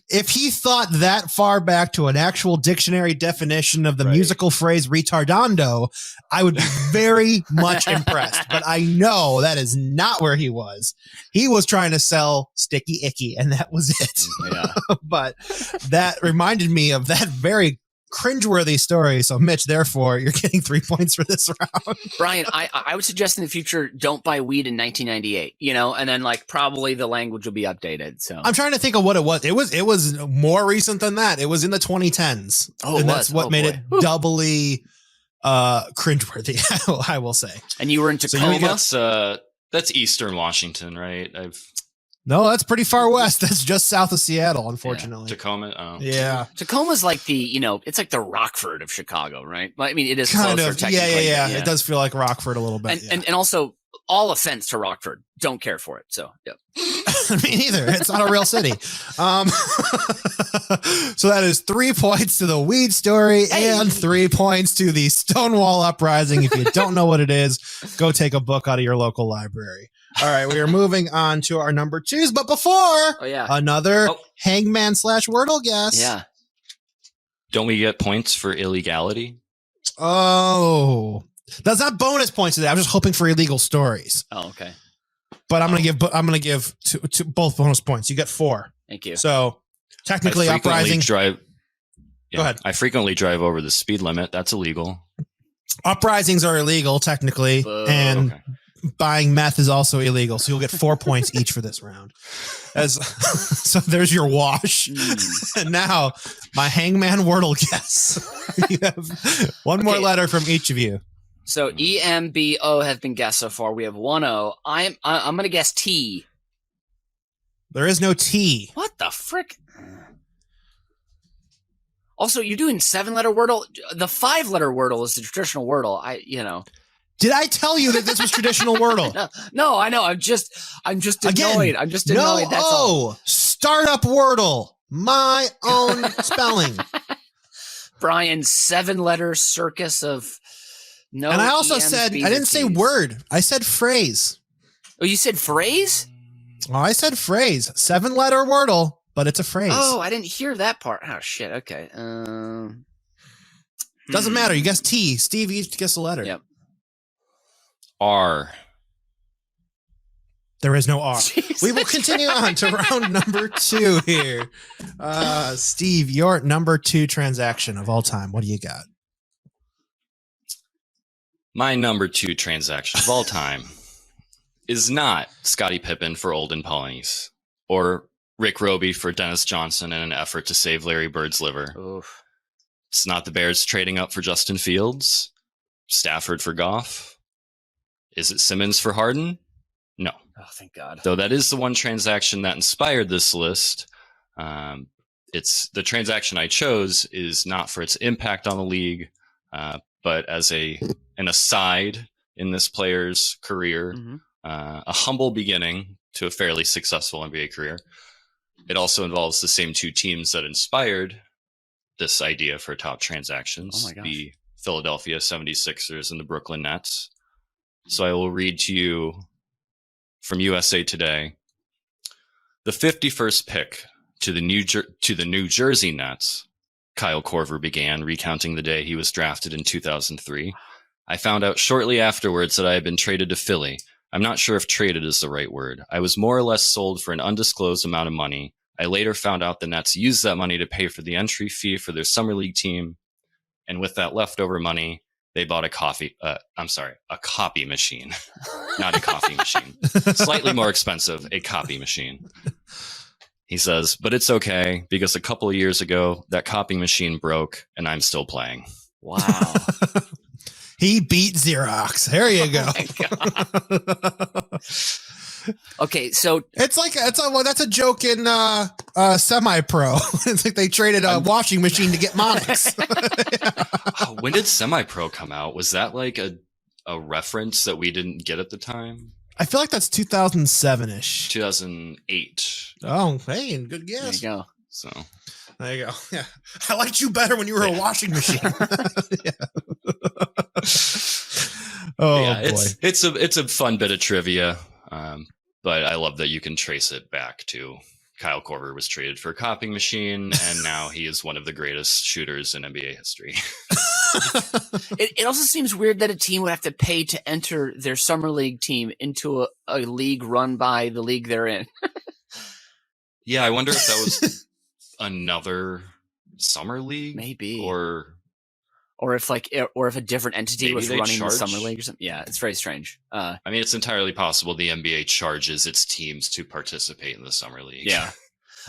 If he thought that far back to an actual dictionary definition of the musical phrase retardando, I would be very much impressed. But I know that is not where he was. He was trying to sell Sticky Icky, and that was it. Yeah. But that reminded me of that very cringeworthy story. So, Mitch, therefore, you're getting 3 points for this round. Brian, I would suggest in the future, don't buy weed in 1998, and then like probably the language will be updated. So I'm trying to think of what it was. It was more recent than that. It was in the 2010s. Oh, and that's what made it doubly cringeworthy, I will say. And you were in Tacoma? So that's Eastern Washington, right? No, that's pretty far west. That's just south of Seattle, unfortunately. Yeah. Tacoma. Oh. Yeah. Tacoma's like it's like the Rockford of Chicago, right? I mean, it is kind closer of. technically. Yeah. It does feel like Rockford a little bit. And also, all offense to Rockford, don't care for it. So, yeah. Me neither. It's not a real city. So that is 3 points to the weed story and 3 points to the Stonewall Uprising. If you don't know what it is, go take a book out of your local library. All right, we are moving on to our number 2s, but before another Hangman / Wordle guess. Yeah. Don't we get points for illegality? Oh, that's not bonus points today. I'm just hoping for illegal stories. Oh, okay. But I'm gonna give to both bonus points. You get 4. Thank you. So technically, Uprising. Go ahead. I frequently drive over the speed limit. That's illegal. Uprisings are illegal technically, and buying meth is also illegal. So you'll get 4 points each for this round. So there's your wash. And now my Hangman Wordle guess. You have one more letter from each of you. So EMBO has been guessed so far. We have 1 O. I'm going to guess T. There is no T. What the frick? Also, you're doing 7-letter Wordle. The 5-letter Wordle is the traditional Wordle. Did I tell you that this was traditional Wordle? No, I know. I'm just annoyed. I'm just annoyed. That's all. Startup Wordle. My own spelling. Brian's 7-letter circus of no. And I also EMs, said, B's, I didn't say word. I said phrase. Oh, you said phrase? Oh, I said phrase. 7-letter Wordle, but it's a phrase. Oh, I didn't hear that part. Oh, shit. Okay. Doesn't matter. You guessed T. Steve, you guess a letter. Yep. R. There is no R. Jesus. We will continue on to round number 2 here. Steve, your number 2 transaction of all time. What do you got? My number 2 transaction of all time is not Scottie Pippen for Olden Ponies or Rick Roby for Dennis Johnson in an effort to save Larry Bird's liver. Oof. It's not the Bears trading up for Justin Fields, Stafford for Goff. Is it Simmons for Harden? No. Oh, thank God. Though that is the one transaction that inspired this list. It's the transaction I chose is not for its impact on the league, but as an aside in this player's career, a humble beginning to a fairly successful NBA career. It also involves the same 2 teams that inspired this idea for top transactions, the Philadelphia 76ers and the Brooklyn Nets. So I will read to you from USA Today. The 51st pick to the New Jersey Nets, Kyle Korver began, recounting the day he was drafted in 2003. I found out shortly afterwards that I had been traded to Philly. I'm not sure if traded is the right word. I was more or less sold for an undisclosed amount of money. I later found out the Nets used that money to pay for the entry fee for their summer league team. And with that leftover money, they bought a copy machine, not a coffee machine. Slightly more expensive, a copy machine. He says, but it's okay because a couple of years ago, that copy machine broke and I'm still playing. Wow. He beat Xerox. There you go. Okay, so It's well, that's a joke in semi-pro. It's like they traded a washing machine to get Monix. When did Semi-Pro come out? Was that like a reference that we didn't get at the time? I feel like that's 2007-ish. 2008. Oh, hey, good guess. there you go. So There you go. Yeah, I liked you better when you were a washing machine. Yeah. Oh yeah, boy, it's a fun bit of trivia, but I love that you can trace it back to Kyle Korver was traded for a copying machine, and now he is one of the greatest shooters in NBA history. It also seems weird that a team would have to pay to enter their summer league team into a league run by the league they're in. Yeah, I wonder if that was another summer league, Maybe. or if a different entity Maybe was they running the charge? summer league or something. Yeah, it's very strange. I mean, it's entirely possible the NBA charges its teams to participate in the summer league. Yeah.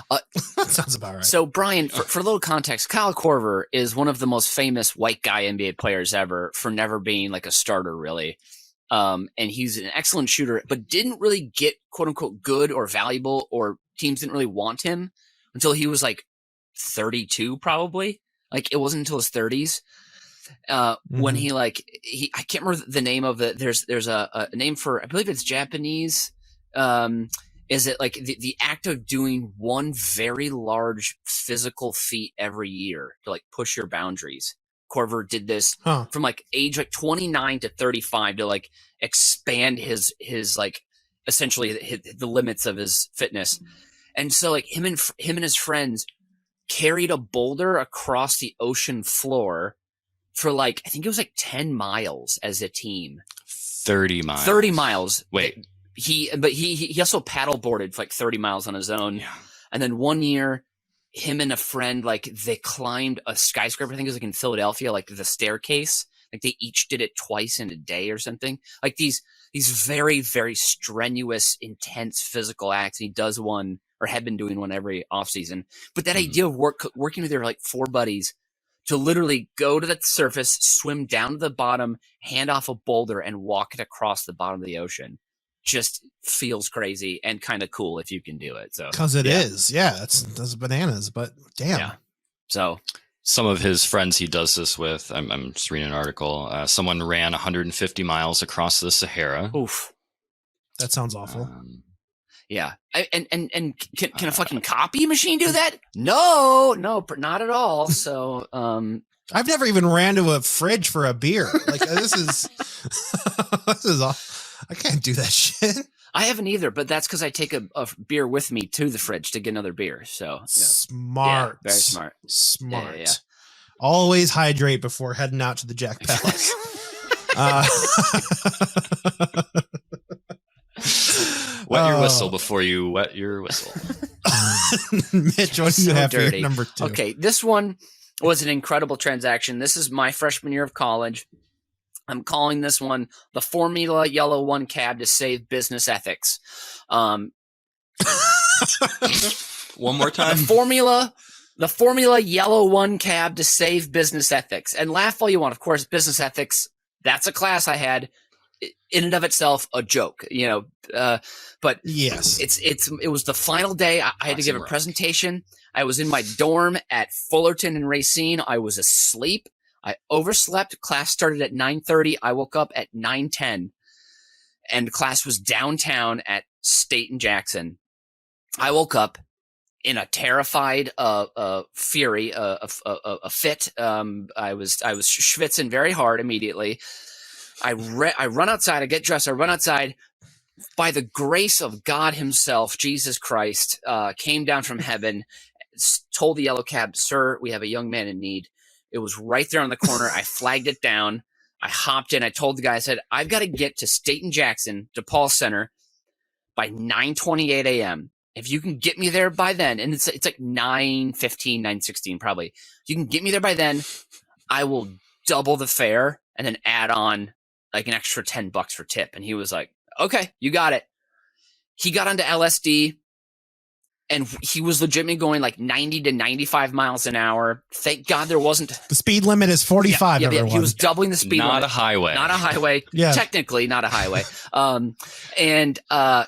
that sounds about right. So, Brian, for a little context, Kyle Korver is one of the most famous white guy NBA players ever for never being like a starter, really. And he's an excellent shooter, but didn't really get quote unquote good or valuable, or teams didn't really want him until he was like 32, probably. Like it wasn't until his 30s. When I can't remember the name of it. There's a name for, I believe it's Japanese. Is it like the act of doing one very large physical feat every year to like push your boundaries? Korver did this from like age like 29 to 35 to like expand his like essentially the limits of his fitness. And so like him and his friends carried a boulder across the ocean floor for like, I think it was like 10 miles as a team. 30 miles. 30 miles. Wait. He also paddle boarded for like 30 miles on his own. Yeah. And then one year, him and a friend, like they climbed a skyscraper. I think it was like in Philadelphia, like the staircase. Like they each did it twice in a day or something. Like these very, very strenuous, intense physical acts. And he does one, or had been doing one every offseason. But that idea of working with their like four buddies to literally go to the surface, swim down to the bottom, hand off a boulder, and walk it across the bottom of the ocean just feels crazy and kind of cool if you can do it. So because it is, that's bananas. But damn, yeah. So some of his friends he does this with. I'm just reading an article. Someone ran 150 miles across the Sahara. Oof, that sounds awful. Yeah, and can a fucking copy machine do that? No, not at all. So I've never even ran to a fridge for a beer. Like this is all. I can't do that shit. I haven't either, but that's because I take a beer with me to the fridge to get another beer. So smart, very smart. Yeah. Always hydrate before heading out to the Jack Palace. Wet your whistle before you wet your whistle. Mitch, what do you have for dirty. number 2? Okay, this one was an incredible transaction. This is my freshman year of college. I'm calling this one the Formula Yellow One Cab to save business ethics. One more time. The Formula Yellow One Cab to save business ethics. And laugh all you want. Of course, business ethics, that's a class I had. In and of itself, a joke, but yes, it was the final day. I had to give a presentation. I was in my dorm at Fullerton and Racine. I was asleep. I overslept. Class started at 9:30. I woke up at 9:10, and class was downtown at State and Jackson. I woke up in a terrified fury, a fit. I was schwitzing very hard immediately. I run outside. I get dressed. I run outside. By the grace of God himself, Jesus Christ, came down from heaven, told the yellow cab, "Sir, we have a young man in need." It was right there on the corner. I flagged it down. I hopped in. I told the guy, I said, "I've got to get to State and Jackson, DePaul Center, by 9:28 a.m. If you can get me there by then," and it's like 9:15, 9:16 probably. If you can get me there by then, I will double the fare and then add on like an extra $10 for tip. And he was like, "Okay, you got it." He got onto LSD and he was legitimately going like 90 to 95 miles an hour. Thank God there wasn't. The speed limit is 45. Yeah, he was doubling the speed limit. Not a highway. Not a highway. Yeah. Technically not a highway. And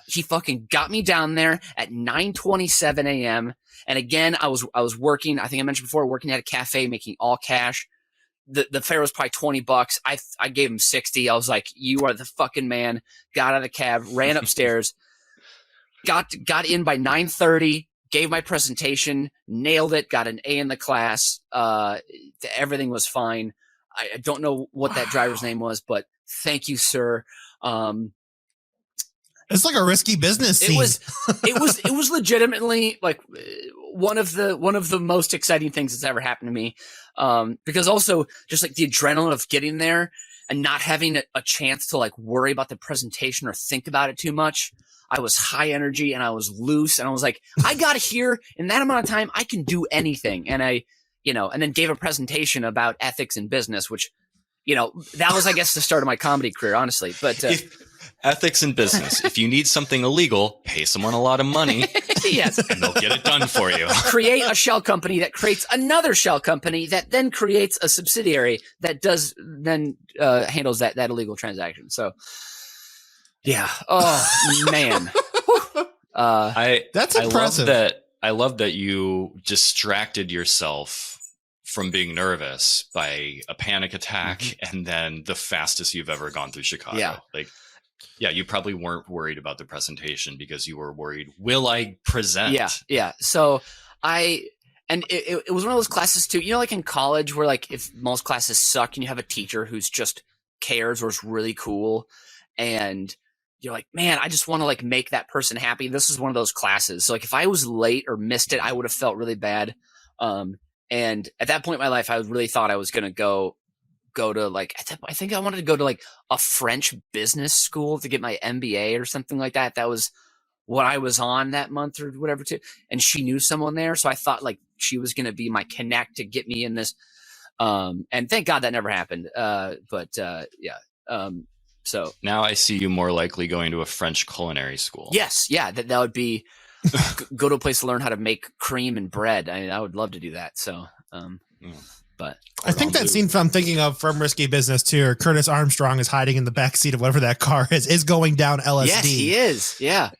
he fucking got me down there at 9:27 a.m. And again, I was working. I think I mentioned before, working at a cafe, making all cash. The fare was probably $20. I gave him 60. I was like, "You are the fucking man." Got out of the cab, ran upstairs, got in by 9:30. Gave my presentation, nailed it, got an A in the class. Everything was fine. I don't know what that driver's name was, but thank you, sir. It's like a risky business scene. It was legitimately like one of the most exciting things that's ever happened to me. Because also just like the adrenaline of getting there and not having a chance to like worry about the presentation or think about it too much. I was high energy and I was loose and I was like, I got here in that amount of time. I can do anything. And and then gave a presentation about ethics in business, which, that was, I guess, the start of my comedy career, honestly. But ethics in business. If you need something illegal, pay someone a lot of money. Yes. And they'll get it done for you. Create a shell company that creates another shell company that then creates a subsidiary that handles that illegal transaction. So, yeah. Oh, man. That's impressive. I love that you distracted yourself from being nervous by a panic attack and then the fastest you've ever gone through Chicago. Yeah. You probably weren't worried about the presentation because you were worried, will I present? Yeah. So it was one of those classes too, like in college where like if most classes suck and you have a teacher who's just cares or is really cool and you're like, man, I just want to like make that person happy. This is one of those classes. So like if I was late or missed it, I would have felt really bad. And at that point in my life, I really thought I was going to go to like, I think I wanted to go to like a French business school to get my MBA or something like that. That was what I was on that month or whatever too. And she knew someone there. So I thought like she was going to be my connect to get me in this. And thank God that never happened. So now I see you more likely going to a French culinary school. Yes. Yeah. That would be go to a place to learn how to make cream and bread. I mean, I would love to do that. So, but I think that scene I'm thinking of from Risky Business too, or Curtis Armstrong is hiding in the backseat of whatever that car is going down LSD. Yes, he is. Yeah.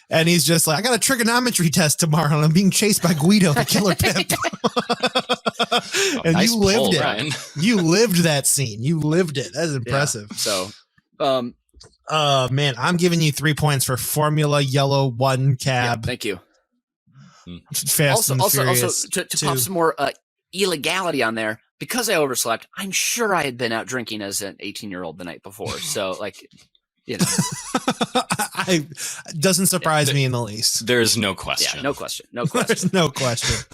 And he's just like, I got a trigonometry test tomorrow and I'm being chased by Guido, the killer pimp. And nice you lived pull, it. Ryan. You lived that scene. You lived it. That's impressive. Yeah. So, man, I'm giving you 3 points for Formula Yellow 1 cab. Yeah, thank you. Fast and Furious also to pop some more illegality on there, because I overslept, I'm sure I had been out drinking as an 18-year-old the night before. So like, doesn't surprise me in the least. There's no question. Yeah, no question. There's no question.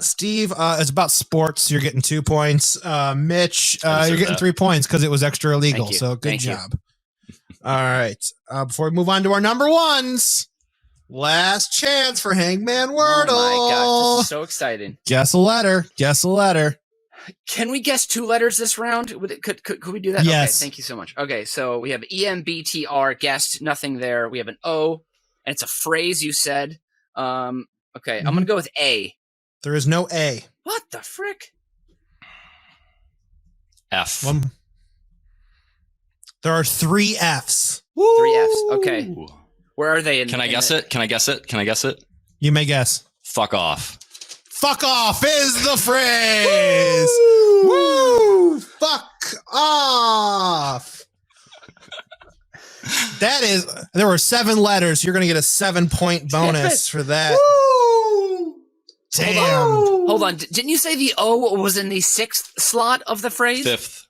Steve, it's about sports. You're getting 2 points. Mitch, you're getting 3 points because it was extra illegal. So good job. All right. Before we move on to our number ones, last chance for Hangman Wordle. Oh my God, this is so exciting. Guess a letter. Can we guess 2 letters this round? Could we do that? Yes. Okay, thank you so much. Okay, so we have EMBTR, guessed, nothing there. We have an O, and it's a phrase you said. Okay, I'm going to go with A. There is no A. What the frick? F. There are 3 Fs. 3 Fs. Okay. Where are they? Can I guess it? You may guess. Fuck off. Fuck off is the phrase. Woo! Fuck off. There were 7 letters. You're going to get a 7-point bonus for that. Woo! Damn. Hold on. Didn't you say the O was in the 6th slot of the phrase?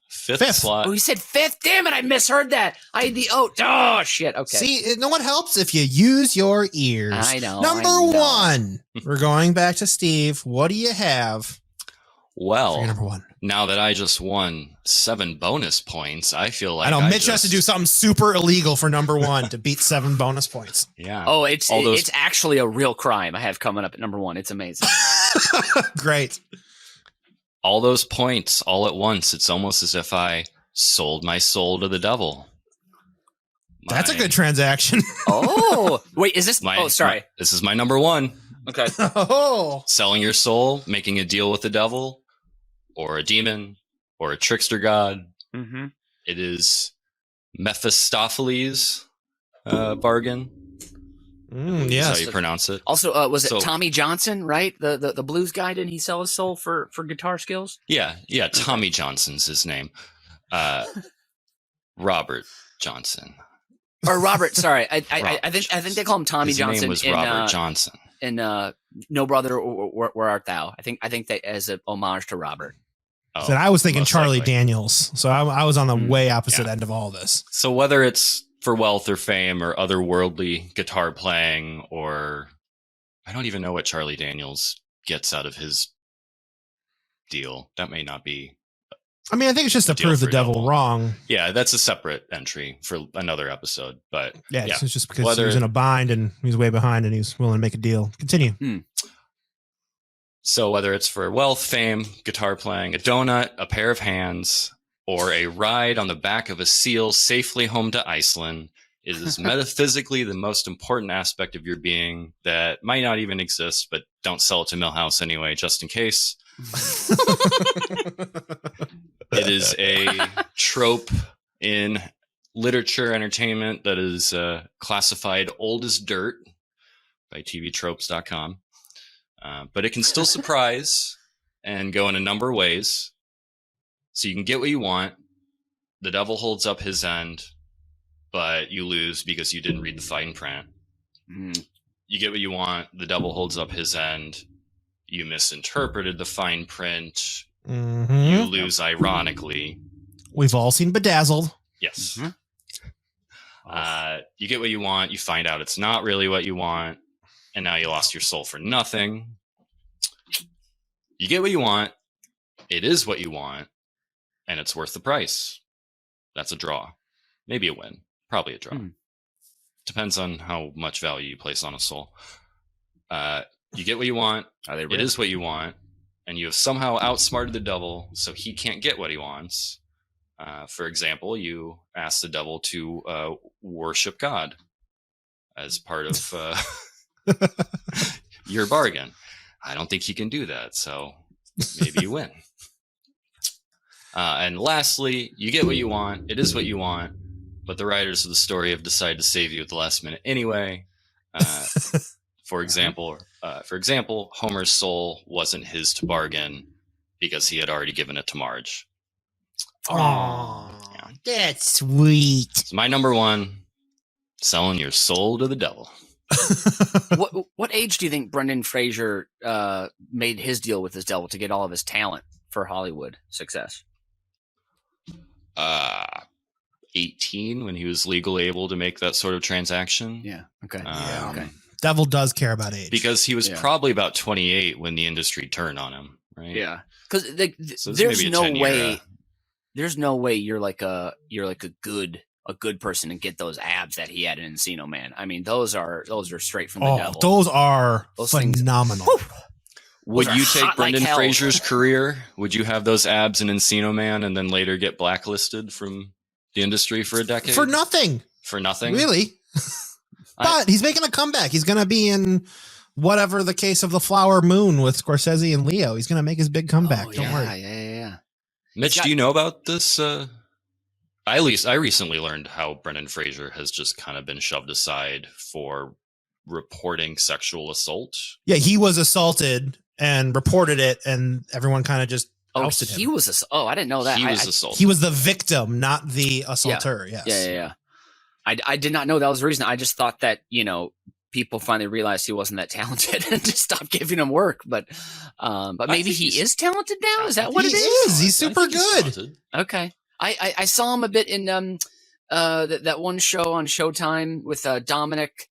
Fifth slot. Oh, you said 5th? Damn it, I misheard that. I had the O. Oh, shit. Okay. See, no one helps if you use your ears. I know. Number 1. We're going back to Steve. What do you have? Well, number 1. Now that I just won 7 bonus points, I feel like I know Mitch has to do something super illegal for number 1 to beat 7 bonus points. Yeah. Oh, it's actually a real crime I have coming up at number 1. It's amazing. Great. All those points all at once. It's almost as if I sold my soul to the devil. That's a good transaction. Oh, Wait, is this? Sorry. This is my number one. Okay. Oh, Selling your soul, making a deal with the devil, or a demon, or a trickster god. Mm-hmm. It is Mephistopheles' bargain. That's yes. how you pronounce it. Also, was it Tommy Johnson, right? The blues guy, didn't he sell his soul for guitar skills? Yeah. Tommy Johnson's his name. Robert Johnson. Or Robert, sorry. I think they call him Tommy His Johnson. name was Robert Johnson. In No Brother, Where Art Thou? I think that as an homage to Robert. So I was thinking Charlie likely. Daniels. So I was on the way opposite end of all this. So whether it's for wealth or fame or otherworldly guitar playing, or I don't even know what Charlie Daniels gets out of his deal. That may not be. I mean, I think it's just to Deal prove the for devil devil. wrong. Yeah, that's a separate entry for another episode. But Yeah, it's just because he was in a bind and he was way behind and he was willing to make a deal. Continue. So whether it's for wealth, fame, guitar playing, a donut, a pair of hands, or a ride on the back of a seal safely home to Iceland, it is metaphysically the most important aspect of your being that might not even exist, but don't sell it to Millhouse anyway, just in case. It is a trope in literature entertainment that is classified old as dirt by tvtropes.com. But it can still surprise and go in a number of ways. So you can get what you want. The devil holds up his end, but you lose because you didn't read the fine print. You get what you want. The devil holds up his end. You misinterpreted the fine print. You lose ironically. We've all seen Bedazzled. Yes. You get what you want. You find out it's not really what you want. And now you lost your soul for nothing. You get what you want. It is what you want. And it's worth the price. That's a draw. Maybe a win. Probably a draw. Depends on how much value you place on a soul. You get what you want. It is what you want. And you have somehow outsmarted the devil so he can't get what he wants. For example, you ask the devil to worship God as part of your bargain. I don't think he can do that, so maybe you win. And lastly, you get what you want. It is what you want. But the writers of the story have decided to save you at the last minute anyway. For example, Homer's soul wasn't his to bargain because he had already given it to Marge. Oh, that's sweet. It's my number one, selling your soul to the devil. What age do you think Brendan Fraser made his deal with his devil to get all of his talent for Hollywood success? 18, when he was legally able to make that sort of transaction. Yeah. Okay. Okay. Devil does care about age. Because he was probably about 28 when the industry turned on him, right? Yeah. Because So there's no way. There's no way you're like a good person and get those abs that he had in Encino Man. I mean, those are straight from the devil. Those are Those phenomenal. Would you take hot like Brendan hell. Fraser's career? Would you have those abs in Encino Man and then later get blacklisted from the industry for a decade? For nothing. For nothing? Really? But he's making a comeback. He's going to be in whatever the case of the Flower Moon with Scorsese and Leo. He's going to make his big comeback. Don't worry. Yeah. Mitch, do you know about this? I recently learned how Brendan Fraser has just kind of been shoved aside for reporting sexual assault. Yeah, he was assaulted and reported it, and everyone kind of just ousted him. He was I didn't know that. He was assaulted. He was the victim, not the assaulter. Yes. Yeah. I did not know that was the reason. I just thought that, people finally realized he wasn't that talented and just stopped giving him work. But maybe he is talented now. Is that what it is? He's super good. Okay. I saw him a bit in that one show on Showtime with Dominic.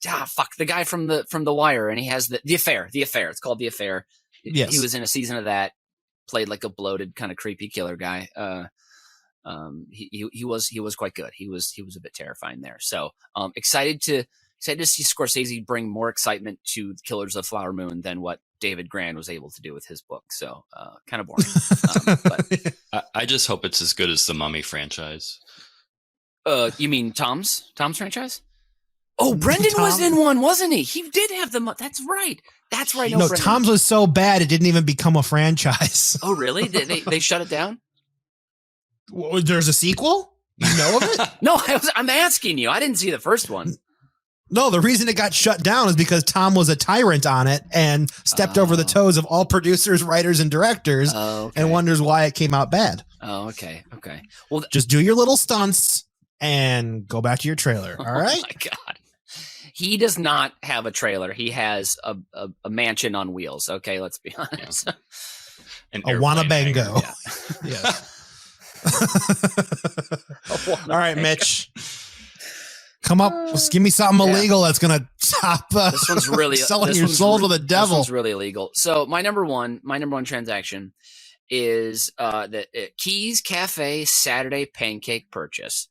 The guy from the Wire, and he has the Affair. The Affair. It's called The Affair. Yes. He was in a season of that. Played like a bloated kind of creepy killer guy. He was quite good. He was a bit terrifying there. So excited to see Scorsese bring more excitement to Killers of the Flower Moon than what David Grand was able to do with his book. So kind of boring. But I just hope it's as good as the Mummy franchise. you mean Tom's franchise? Oh, Brendan Tom- was in one, wasn't he? He did have the. That's right. That's right. No, Brendan. Tom's was so bad it didn't even become a franchise. Oh, really? They shut it down? There's a sequel? You know of it? No, I'm asking you. I didn't see the first one. No, the reason it got shut down is because Tom was a tyrant on it and stepped over the toes of all producers, writers, and directors, and wonders why it came out bad. Oh, okay. Well, just do your little stunts and go back to your trailer. All right. Oh my God. He does not have a trailer. He has a mansion on wheels. Okay, let's be honest. Yeah. A Wannabango. Yeah. All right, Mitch. Come up, give me something illegal that's gonna stop this one's really selling your soul to the devil. This one's really illegal. So my number one transaction is the Keys Cafe Saturday pancake purchase.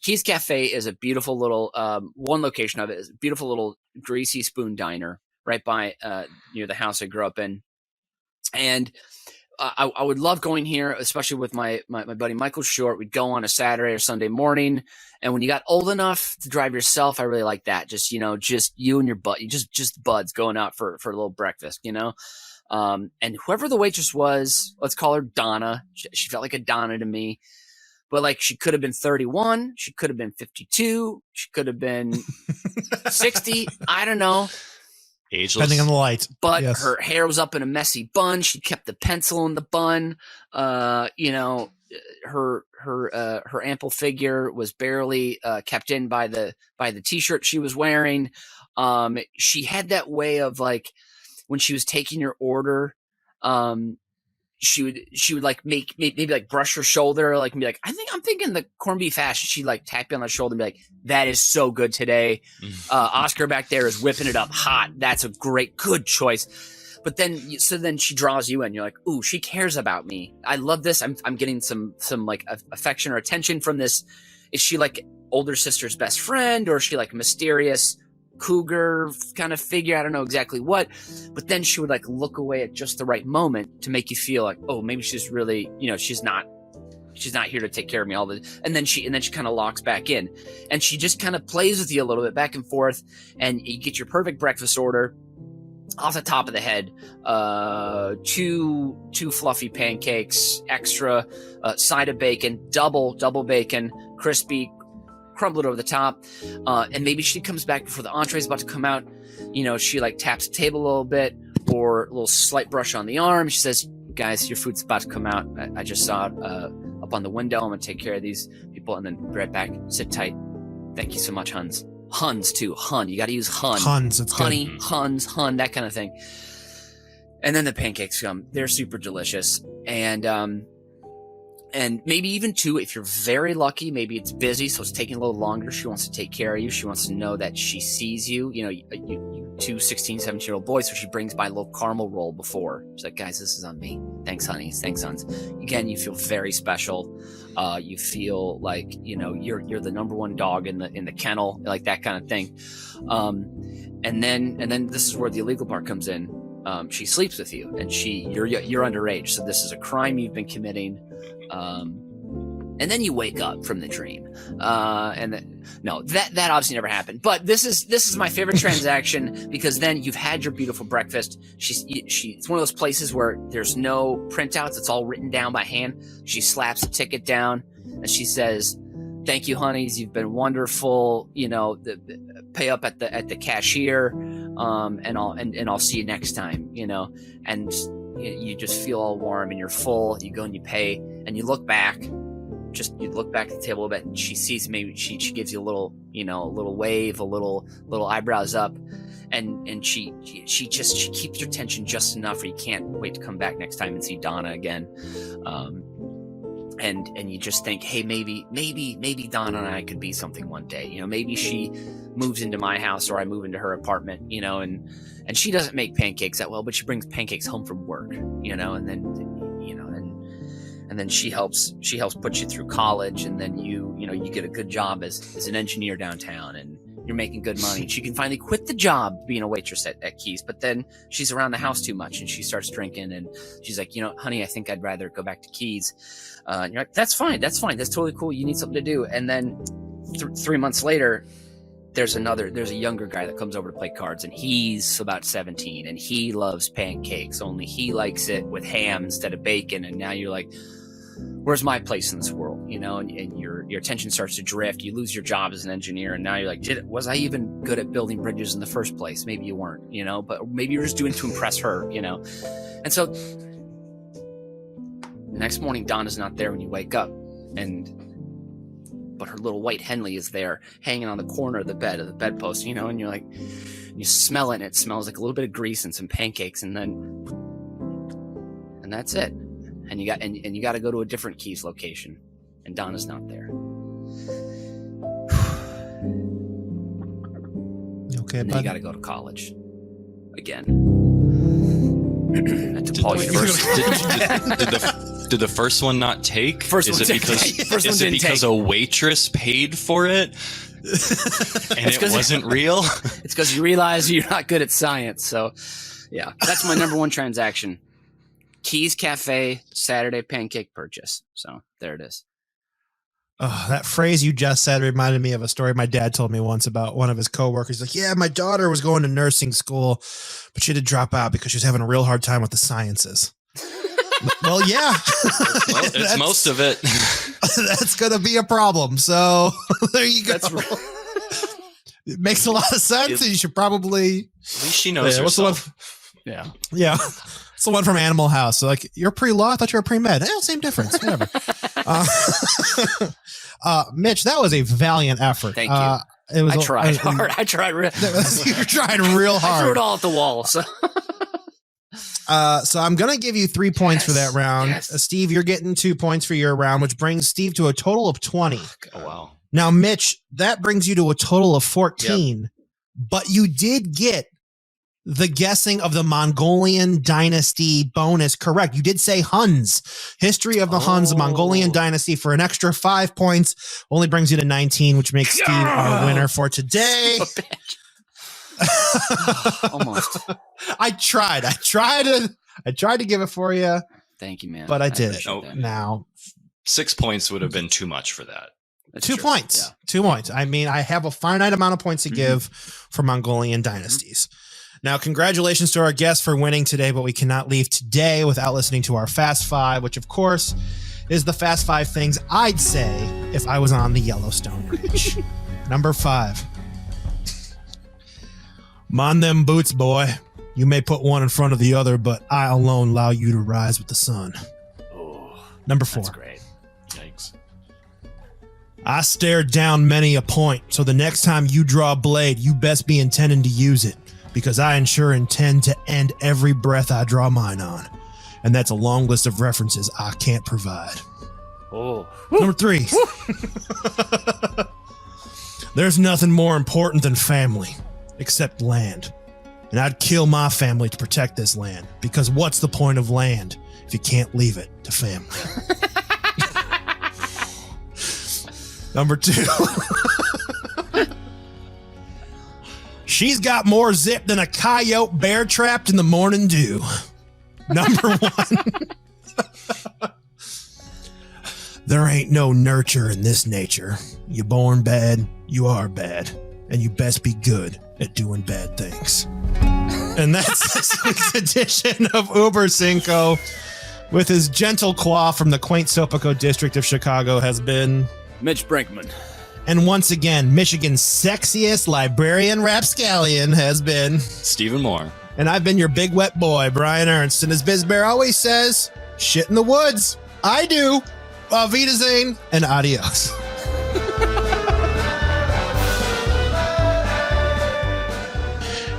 Keys Cafe is a beautiful little one location of it is a beautiful little greasy spoon diner right by near the house I grew up in, and I would love going here, especially with my buddy Michael Short. We'd go on a Saturday or Sunday morning, and when you got old enough to drive yourself, I really like that. Just you and your just buds going out for a little breakfast, and whoever the waitress was, let's call her Donna. She felt like a Donna to me, but like she could have been 31, she could have been 52, she could have been 60. I don't know. Ageless. Depending on the light. But her hair was up in a messy bun. She kept the pencil in the bun. Her ample figure was barely kept in by the t-shirt she was wearing. She had that way of like when she was taking your order, she would like maybe like brush her shoulder, like be like, I'm thinking the corned beef hash. She'd like tap you on the shoulder and be like, that is so good today. Oscar back there is whipping it up hot. That's a good choice. But then she draws you in. You're like, ooh, she cares about me. I love this. I'm getting some like affection or attention from this. Is she like older sister's best friend, or is she like a mysterious cougar kind of figure? I don't know exactly what, but then she would like look away at just the right moment to make you feel like, oh, maybe she's really, she's not here to take care of me and then she kind of locks back in, and she just kind of plays with you a little bit back and forth, and you get your perfect breakfast order off the top of the head. Two fluffy pancakes, extra side of bacon, double bacon, crispy, crumble it over the top, and maybe she comes back before the entree is about to come out. She like taps the table a little bit, or a little slight brush on the arm. She says, guys, your food's about to come out. I just saw it up on the window. I'm gonna take care of these people, and then be right back. Sit tight. Thank you so much, Huns. Huns too. Hun. You got to use Hun. Huns. It's honey, good. Huns, Hun, that kind of thing. And then the pancakes come. They're super delicious, and maybe even too, if you're very lucky, maybe it's busy, so it's taking a little longer. She wants to take care of you. She wants to know that she sees you. You two 16, 17-year-old boys, so she brings by a little caramel roll before. She's like, guys, this is on me. Thanks, honey. Thanks, sons. Again, you feel very special. You feel like, you're the number one dog in the kennel, like that kind of thing. And then this is where the illegal part comes in. She sleeps with you, and you're underage, so this is a crime you've been committing. And then you wake up from the dream. That obviously never happened. But this is my favorite transaction, because then you've had your beautiful breakfast. It's one of those places where there's no printouts. It's all written down by hand. She slaps a ticket down and she says, "Thank you, honeys. You've been wonderful. Pay up at the cashier. And I'll see you next time." And you just feel all warm and you're full. You go and you pay, and you look back. You look back at the table a bit, and she sees, maybe she gives you a little, a little wave, a little eyebrows up, and she keeps your attention just enough where you can't wait to come back next time and see Donna again. And you just think, hey, maybe Donna and I could be something one day. Maybe she moves into my house, or I move into her apartment. And she doesn't make pancakes that well, but she brings pancakes home from work. And then she helps put you through college, and then you get a good job as an engineer downtown, and you're making good money. She can finally quit the job being a waitress at Keys, but then she's around the house too much, and she starts drinking, and she's like, honey, I think I'd rather go back to Keys. And you're like, that's fine, that's totally cool. You need something to do. And then 3 months later, there's a younger guy that comes over to play cards, and he's about 17, and he loves pancakes, only he likes it with ham instead of bacon. And now you're like, where's my place in this world? You know, and your attention starts to drift. You lose your job as an engineer, and now you're like, was I even good at building bridges in the first place? Maybe you weren't, you know, but maybe you're just doing it to impress her, you know. And so the next morning, Donna's not there when you wake up, but her little white Henley is there hanging on the corner of the bedpost, you know, and you're like, you smell it, and it smells like a little bit of grease and some pancakes, and that's it. And you got to go to a different Keys location, and Donna's not there. Okay, and then bud. you got to go to college again. Did the first one not take? First is one it didn't because take. First is one it didn't because take. a waitress paid for it and it wasn't real? It's because you realize you're not good at science. So, yeah, that's my number one transaction. Keys Cafe Saturday pancake purchase. So there it is. Oh, that phrase you just said reminded me of a story my dad told me once about one of his coworkers. He's like, yeah, my daughter was going to nursing school, but she had to drop out because she was having a real hard time with the sciences. Well, yeah. It's most of it. That's going to be a problem. So there you go. That's right. It makes a lot of sense. And you should probably. At least she knows What's the one? herself. Yeah. Yeah. It's the one from Animal House. So like, you're pre-law? I thought you were pre-med. Same difference. Whatever. Mitch, that was a valiant effort. Thank you. It was I tried hard. I tried real You're trying real hard. I threw it all at the wall. So I'm going to give you 3 points for that round. Yes. Steve, you're getting 2 points for your round, which brings Steve to a total of 20. Oh, wow. Now, Mitch, that brings you to a total of 14, but you did get the guessing of the Mongolian dynasty bonus correct. You did say Huns. History of the Huns, Mongolian dynasty, for an extra 5 points. Only brings you to 19, which makes Steve our winner for today. almost. I tried to give it for you. Thank you, man. But I did appreciate it. that. Now, 6 points would have been too much for that. That's 2 true. points. Yeah. 2 points. I mean, I have a finite amount of points to give for Mongolian dynasties. Now, congratulations to our guests for winning today, but we cannot leave today without listening to our Fast Five, which, of course, is the Fast Five things I'd say if I was on the Yellowstone Ranch. Number 5. Mind them boots, boy. You may put one in front of the other, but I alone allow you to rise with the sun. Oh, Number 4. that's great. Yikes. I stared down many a point, so the next time you draw a blade, you best be intending to use it, because I intend to end every breath I draw mine on. And that's a long list of references I can't provide. Oh, Number 3. There's nothing more important than family, except land. And I'd kill my family to protect this land, because what's the point of land if you can't leave it to family? Number 2. She's got more zip than a coyote bear trapped in the morning dew. Number 1. There ain't no nurture in this nature. You're born bad, you are bad, and you best be good at doing bad things. And that's this week's edition of Über Cinco. With his gentle claw from the quaint Sopico district of Chicago has been Mitch Brinkman. And once again, Michigan's sexiest librarian rapscallion has been Stephen Moore. And I've been your big wet boy, Brian Ernst. And as BizBear always says, shit in the woods. I do. Auf Wiedersehen and adios.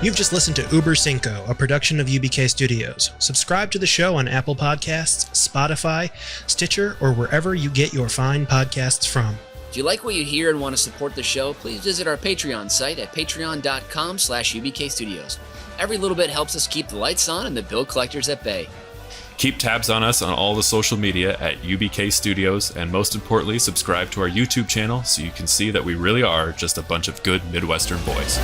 You've just listened to Über Cinco, a production of UBK Studios. Subscribe to the show on Apple Podcasts, Spotify, Stitcher, or wherever you get your fine podcasts from. If you like what you hear and want to support the show, please visit our Patreon site at patreon.com/UBK Studios. Every little bit helps us keep the lights on and the bill collectors at bay. Keep tabs on us on all the social media at UBK Studios, and most importantly, subscribe to our YouTube channel so you can see that we really are just a bunch of good Midwestern boys.